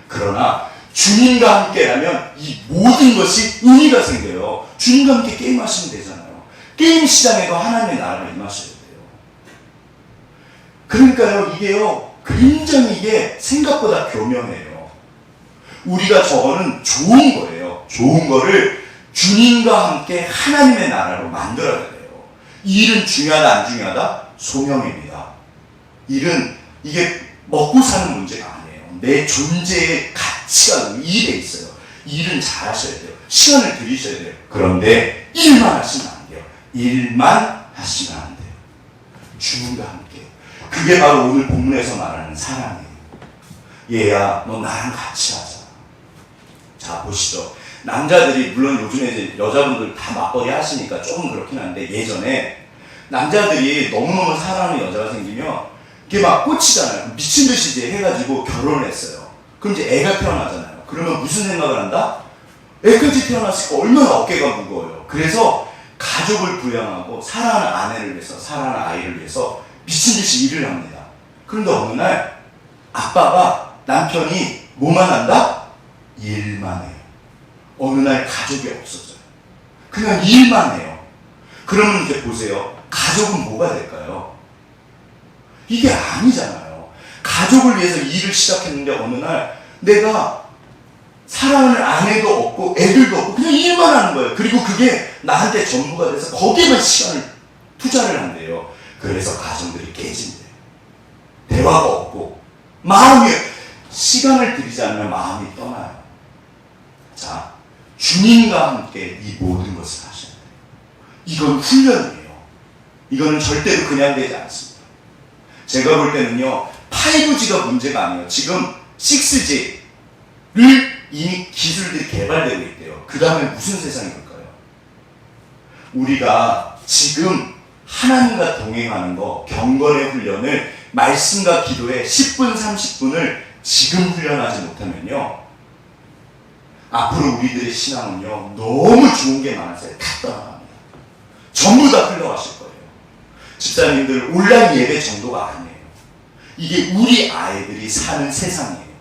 Speaker 1: 그러나 주님과 함께라면 이 모든 것이 의미가 생겨요. 주님과 함께 게임하시면 되잖아요. 게임 시장에도 하나님의 나라가 임하셔야 돼요. 그러니까요, 이게요, 굉장히 이게 생각보다 교묘해요. 우리가 저거는 좋은 거예요. 좋은 거를 주님과 함께 하나님의 나라로 만들어야 돼요. 일은 중요하다, 안 중요하다? 소명입니다. 일은 이게 먹고 사는 문제가 아니에요. 내 존재의 가치가 일에 있어요. 일은 잘 하셔야 돼요. 시간을 들이셔야 돼요. 그런데 일만 하시면 안 돼요. 일만 하시면 안 돼요. 주님과 함께. 그게 바로 오늘 본문에서 말하는 사랑이에요. 얘야, 너 나랑 같이 하자. 자, 보시죠. 남자들이, 물론 요즘에 이제 여자분들 다 맞벌이 하시니까 조금 그렇긴 한데, 예전에 남자들이 너무너무 사랑하는 여자가 생기면 이게 막 꽂히잖아요. 미친 듯이 이제 해가지고 결혼을 했어요. 그럼 이제 애가 태어나잖아요. 그러면 무슨 생각을 한다? 애까지 태어났으니까 얼마나 어깨가 무거워요. 그래서 가족을 부양하고 사랑하는 아내를 위해서, 사랑하는 아이를 위해서 미친 듯이 일을 합니다. 그런데 어느 날 아빠가, 남편이 뭐만 한다? 일만 해요. 어느 날 가족이 없어져요. 그냥 일만 해요. 그러면 이제 보세요. 가족은 뭐가 될까요? 이게 아니잖아요. 가족을 위해서 일을 시작했는데 어느 날 내가 사랑하는 아내도 없고 애들도 없고 그냥 일만 하는 거예요. 그리고 그게 나한테 전부가 돼서 거기에만 시간을 투자를 한대요. 그래서 가정들이 깨진대요. 대화가 없고 마음이, 시간을 들이지 않으면 마음이 떠나요. 자, 주님과 함께 이 모든 것을 하셔야 돼요. 이건 훈련이에요. 이거는 절대로 그냥 되지 않습니다. 제가 볼 때는요, 5G가 문제가 아니에요. 지금 6G를 이미 기술들이 개발되고 있대요. 그 다음에 무슨 세상이 올까요? 우리가 지금 하나님과 동행하는 거, 경건의 훈련을 말씀과 기도에 10분, 30분을 지금 훈련하지 못하면요, 앞으로 우리들의 신앙은요, 너무 좋은 게 많아서 다 떠나갑니다. 전부 다 흘러가실 거예요. 집사님들, 온라인 예배 정도가 아니에요. 이게 우리 아이들이 사는 세상이에요.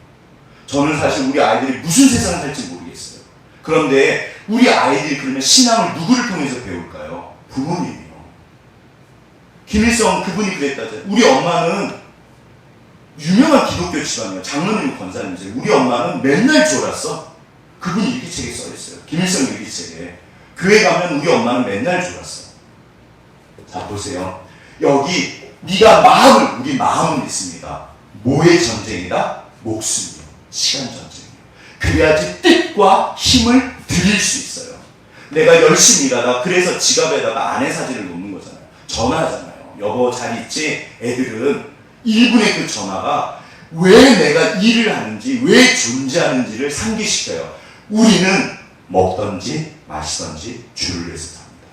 Speaker 1: 저는 사실 우리 아이들이 무슨 세상을 살지 모르겠어요. 그런데 우리 아이들이 그러면 신앙을 누구를 통해서 배울까요? 부모님이요. 김일성 그분이 그랬다죠. 우리 엄마는 유명한 기독교 집안이에요. 장로님 권사님이세요. 우리 엄마는 맨날 졸았어. 그분이 일기책에 써있어요. 김일성 일기책에. 교회 가면 우리 엄마는 맨날 졸았어. 자, 보세요. 여기 우리 마음을 믿습니다. 뭐의 전쟁이다? 목숨이요. 시간 전쟁이요. 그래야지 뜻과 힘을 드릴 수 있어요. 내가 열심히 일하다 그래서 지갑에다가 아내 사진을 놓는 거잖아요. 전화하잖아요. 여보 잘 있지? 애들은 1분의 그 전화가 왜 내가 일을 하는지, 왜 존재하는지를 상기시켜요. 우리는 먹던지 마시던지 주를 위해서 삽니다.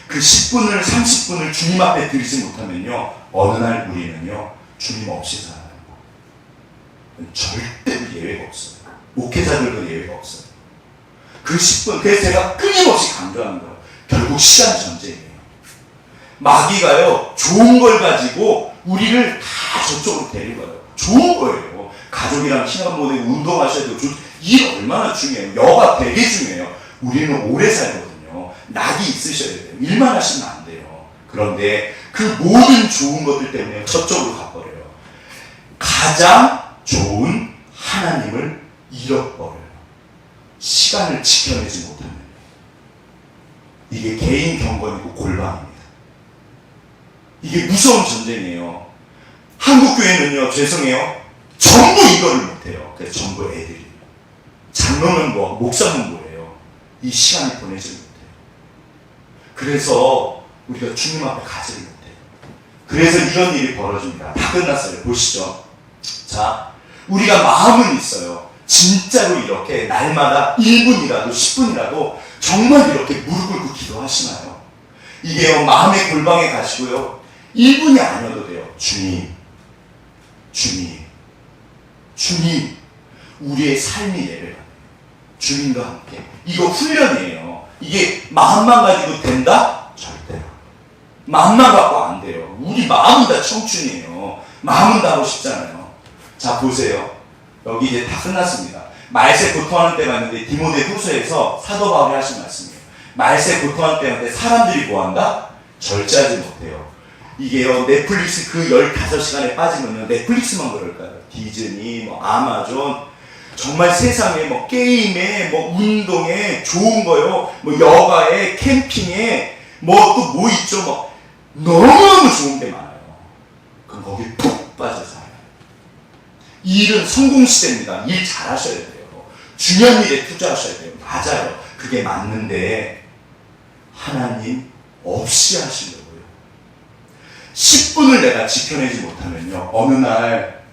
Speaker 1: 그 10분을 30분을 주님 앞에 드리지 못하면요, 어느 날 우리는요 주님 없이 살아요. 절대로 예외가 없어요. 목회자들도 예외가 없어요. 그 10분, 그래서 제가 끊임없이 강조하는 거예요. 결국 시간 전쟁이에요. 마귀가요 좋은 걸 가지고 우리를 다 저쪽으로 데려가요. 좋은 거예요. 가족이랑 시간 보내고 운동하셔야 되고 일 얼마나 중요해요. 여가 되게 중요해요. 우리는 오래 살거든요. 낙이 있으셔야 돼요. 일만 하시면 안 돼요. 그런데 그 모든 좋은 것들 때문에 저쪽으로 가버려요. 가장 좋은 하나님을 잃어버려요. 시간을 지켜내지 못하면. 이게 개인 경건이고 골방입니다. 이게 무서운 전쟁이에요. 한국 교회는요, 죄송해요, 전부 이거를 못해요. 그래서 전부 애들이에요. 장로는 뭐, 목사는 뭐예요? 이 시간을 보내지 못해요. 그래서 우리가 주님 앞에 가지를 못해요. 그래서 이런 일이 벌어집니다. 다 끝났어요. 보시죠. 자, 우리가 마음은 있어요. 진짜로 이렇게 날마다 1분이라도 10분이라도 정말 이렇게 무릎 꿇고 기도하시나요? 이게요, 마음의 골방에 가시고요, 1분이 아니어도 돼요. 주님, 주님, 주님, 우리의 삶이 예배가 주님과 함께. 이거 훈련이에요. 이게 마음만 가지고 된다? 절대로. 마음만 갖고 안 돼요. 우리 마음은 다 청춘이에요. 마음은 다 하고 싶잖아요. 자, 보세요. 여기 이제 다 끝났습니다. 말세 고통하는 때가 있는데 디모데 후서에서 사도 바울이 하신 말씀이에요. 말세 고통하는 때가 있는데 사람들이 뭐한다? 절제하지 못해요. 이게요, 넷플릭스 그 15시간에 빠지면요, 넷플릭스만 그럴까요? 디즈니, 뭐 아마존, 정말 세상에 뭐 게임에, 뭐 운동에, 좋은 거요, 뭐 여가에, 캠핑에, 뭐 또 뭐 있죠, 뭐 너무너무 좋은 게 많아요. 그럼 거기 푹 빠져 살아요. 일은 성공시대입니다. 일 잘하셔야 돼요. 중요한 일에 투자하셔야 돼요. 맞아요. 그게 맞는데 하나님 없이 하시려고요. 10분을 내가 지켜내지 못하면요, 어느 날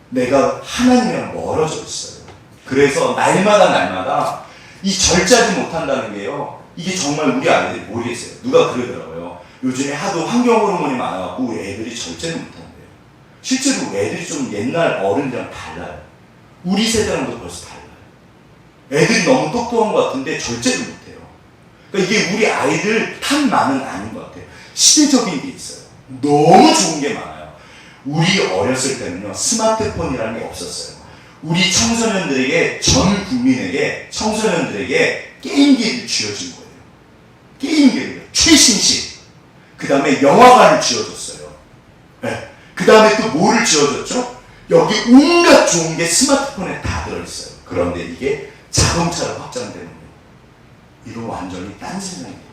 Speaker 1: 내가 하나님이랑 멀어져 있어요. 그래서 날마다 이 절제하지 못한다는 게요, 이게 정말 우리 아이들이 모르겠어요. 누가 그러더라고요. 요즘에 하도 환경 호르몬이 많아갖고 우리 애들이 절제를 못한대요. 실제로 애들이 좀 옛날 어른들이랑 달라요. 우리 세대랑도 벌써 달라요. 애들이 너무 똑똑한 것 같은데 절제를 못해요. 그러니까 이게 우리 아이들 탓만은 아닌 것 같아요. 시대적인 게 있어요. 너무 좋은 게 많아요. 우리 어렸을 때는요, 스마트폰이라는 게 없었어요. 우리 청소년들에게, 전 국민에게, 청소년들에게 게임기를 쥐어준 거예요. 게임기를, 최신식. 그 다음에 영화관을 쥐어줬어요. 네. 그 다음에 또 뭐를 쥐어줬죠? 여기 온갖 좋은 게 스마트폰에 다 들어있어요. 그런데 이게 자동차로 확장되는 거예요. 이거 완전히 딴 세상이 됩니다.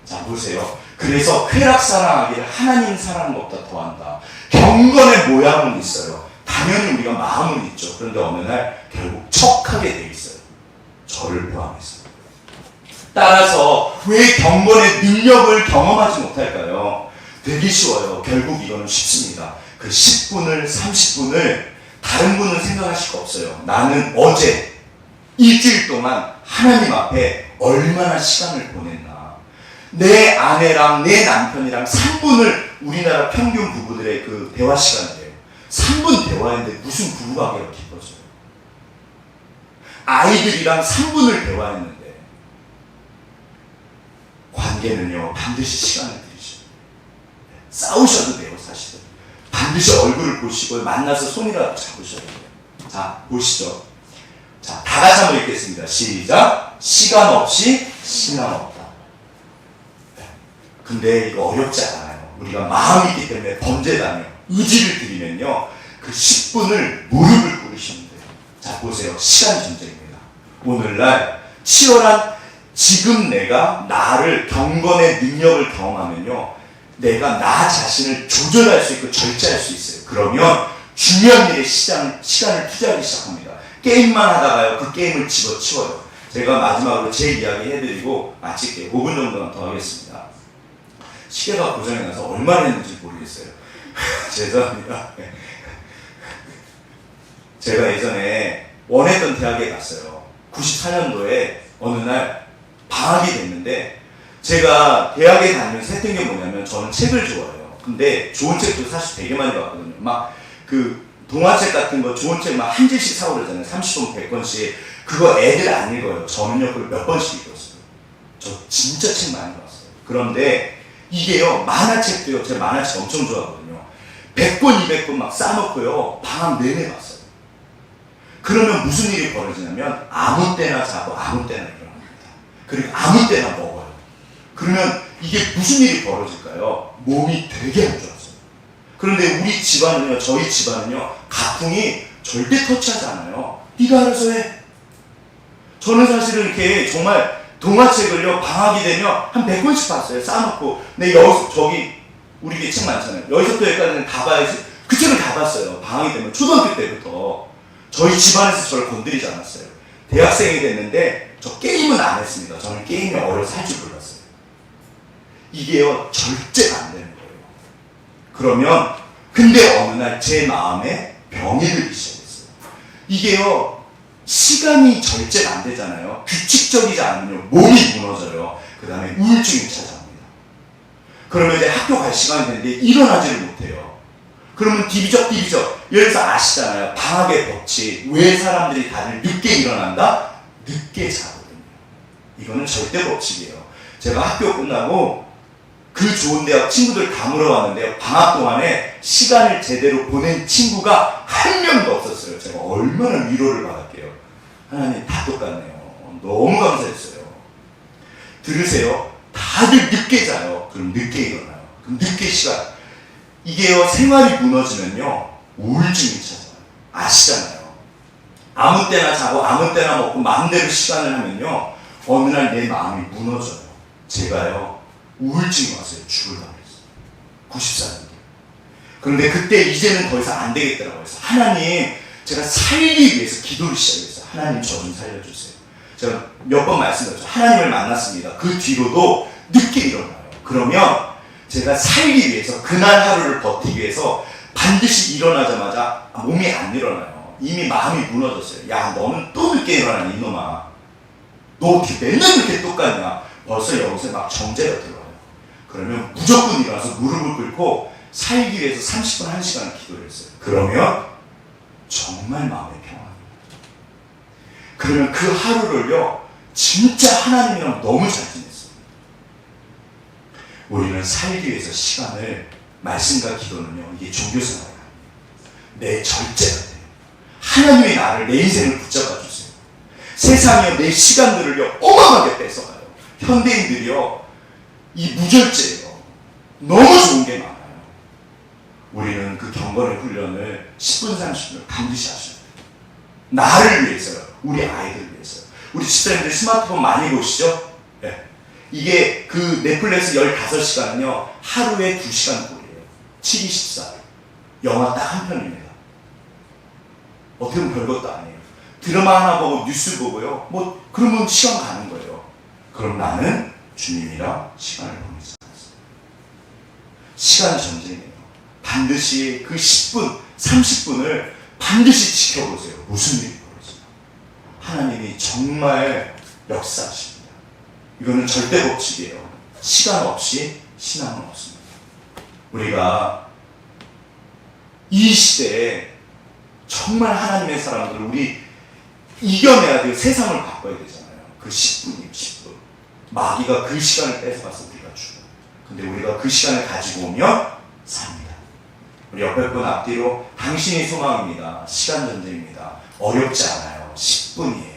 Speaker 1: 자, 보세요. 그래서 쾌락 사랑하기를 하나님 사랑하는 것보다 더한다. 경건의 모양은 있어요. 당연히 우리가 마음은 있죠. 그런데 어느 날 결국 척하게 돼 있어요. 저를 포함해서. 따라서 왜 경건의 능력을 경험하지 못할까요? 되게 쉬워요. 결국 이거는 쉽습니다. 그 10분을 30분을 다른 분은 생각하실 거 없어요. 나는 어제 일주일 동안 하나님 앞에 얼마나 시간을 보냈나. 내 아내랑 내 남편이랑 3분을, 우리나라 평균 부부들의 그 대화 시간이에요. 3분 대화했는데 무슨 부부관계가 깊어져요? 아이들이랑 3분을 대화했는데 관계는요 반드시 시간을 들이셔야 돼요. 싸우셔도 돼요. 사실은 반드시 얼굴을 보시고 만나서 손이라도 잡으셔야 돼요. 자, 보시죠. 자, 다 같이 한번 읽겠습니다. 시작. 시간 없이 신앙 없다. 근데 이거 어렵지 않아요. 우리가 마음이 있기 때문에 범죄다며 의지를 들이면요 그 10분을 무릎을 꿇으시면 돼요. 자, 보세요. 시간 전쟁입니다. 오늘날 치열한 지금 내가 나를 경건의 능력을 경험하면요 내가 나 자신을 조절할 수 있고 절제할 수 있어요. 그러면 중요한 일에 시간을 투자하기 시작합니다. 게임만 하다가요 그 게임을 집어치워요. 제가 마지막으로 제 이야기 해드리고 마칠게요. 5분 정도만 더 하겠습니다. 시계가 고장이 나서 얼마나 했는지 모르겠어요. 죄송합니다. 제가 예전에 원했던 대학에 갔어요. 94년도에 어느 날 방학이 됐는데 제가 대학에 다니면서 했던 게 뭐냐면 저는 책을 좋아해요. 근데 좋은 책도 사실 되게 많이 봤거든요. 막 그 동화책 같은 거 좋은 책 막 한 질씩 사고 그러잖아요. 30권, 100권씩. 그거 애들 안 읽어요. 저는요 그걸 몇 번씩 읽었어요. 저 진짜 책 많이 봤어요. 그런데 이게요 만화책도요. 제가 만화책 엄청 좋아하거든요. 100권, 200권 막 싸놓고요 방학 내내 봤어요. 그러면 무슨 일이 벌어지냐면 아무 때나 자고 아무 때나 일어납니다. 그리고 아무 때나 먹어요. 그러면 이게 무슨 일이 벌어질까요? 몸이 되게 안 좋았어요. 그런데 우리 집안은요, 저희 집안은요, 가풍이 절대 터치하지 않아요. 네가 알아서 해. 저는 사실은 이렇게 정말 동화책을요, 방학이 되면 한 100권씩 봤어요. 쌓아놓고. 근데 여기서, 저기, 우리 게 책 많잖아요. 여기서부터 여기까지는 다 봐야지. 그 책을 다 봤어요. 방학이 되면. 초등학교 때부터. 저희 집안에서 저를 건드리지 않았어요. 대학생이 됐는데, 저 게임은 안 했습니다. 저는 게임이 어려서 할 줄 몰랐어요. 이게요, 절제가 안 되는 거예요. 그러면, 근데 어느 날 제 마음에 병이 들기 시작했어요. 이게요, 시간이 절제가 안 되잖아요. 규칙적이지 않으면 몸이 무너져요. 그 다음에 우울증이 찾아옵니다. 그러면 이제 학교 갈 시간이 되는데 일어나지를 못해요. 그러면 디비적. 여기서 아시잖아요. 방학의 법칙. 왜 사람들이 다들 늦게 일어난다? 늦게 자거든요. 이거는 절대 법칙이에요. 제가 학교 끝나고 그 좋은 대학 친구들 다 물어봤는데요. 방학 동안에 시간을 제대로 보낸 친구가 한 명도 없었어요. 제가 얼마나 위로를 받았게요. 하나님 다 똑같네요. 너무 감사했어요. 들으세요. 다들 늦게 자요. 그럼 늦게 일어나요. 그럼 늦게 시간. 이게요, 생활이 무너지면요, 우울증이 찾아요. 아시잖아요. 아무 때나 자고 아무 때나 먹고 마음대로 시간을 하면요, 어느 날 내 마음이 무너져요. 제가요, 우울증이 왔어요. 죽으려고 했어요. 94년도. 그런데 그때 이제는 더 이상 안 되겠더라고요. 그래서 하나님, 제가 살기 위해서 기도를 시작했어요. 하나님 저 좀 살려주세요. 제가 몇 번 말씀드렸죠. 하나님을 만났습니다. 그 뒤로도 늦게 일어나요. 그러면 제가 살기 위해서 그날 하루를 버티기 위해서 반드시 일어나자마자 몸이 안 일어나요. 이미 마음이 무너졌어요. 야, 너는 또 늦게 일어나니 이놈아. 너 어떻게 맨날 이렇게 똑같냐. 벌써 여기서 막 정제가 들어와요. 그러면 무조건 일어나서 무릎을 꿇고 살기 위해서 30분, 1시간을 기도를 했어요. 그러면 정말 마음의 평안입니다. 그러면 그 하루를요, 진짜 하나님이랑 너무 잘 지냈어요. 우리는 살기 위해서 시간을, 말씀과 기도는요, 이게 종교생활이에요. 내 절제가 돼요. 하나님이 나를, 내 인생을 붙잡아 주세요. 세상이요, 내 시간들을요, 어마어마하게 뺏어가요. 현대인들이요, 이 무절제예요. 너무 좋은 게 많아요. 우리는 그 경건의 훈련을 10분, 30분을 반드시 하셔야 돼요. 나를 위해서요. 우리 아이들을 위해서요. 우리 집사님들 스마트폰 많이 보시죠? 네. 이게 그 넷플릭스 15시간은요, 하루에 2시간 꼴이에요. 7, 24. 영화 딱 한 편입니다. 어떻게 보면 별것도 아니에요. 드라마 하나 보고 뉴스 보고요. 뭐, 그러면 시간 가는 거예요. 그럼 나는 주님이랑 시간을 보내지 않았어요. 시간 전쟁이에요. 반드시 그 10분, 30분을 반드시 지켜보세요. 무슨 일이 벌어지나. 하나님이 정말 역사하십니다. 이거는 절대 법칙이에요. 시간 없이 신앙은 없습니다. 우리가 이 시대에 정말 하나님의 사람들, 우리 이겨내야 돼요. 세상을 바꿔야 되잖아요. 그 10분이에요. 10분. 마귀가 그 시간을 뺏어가서 우리가 죽어요. 근데 우리가 그 시간을 가지고 오면 삽니다. 우리 옆에 분 앞뒤로 당신이 소망입니다. 시간 전쟁입니다. 어렵지 않아요. 10분이에요.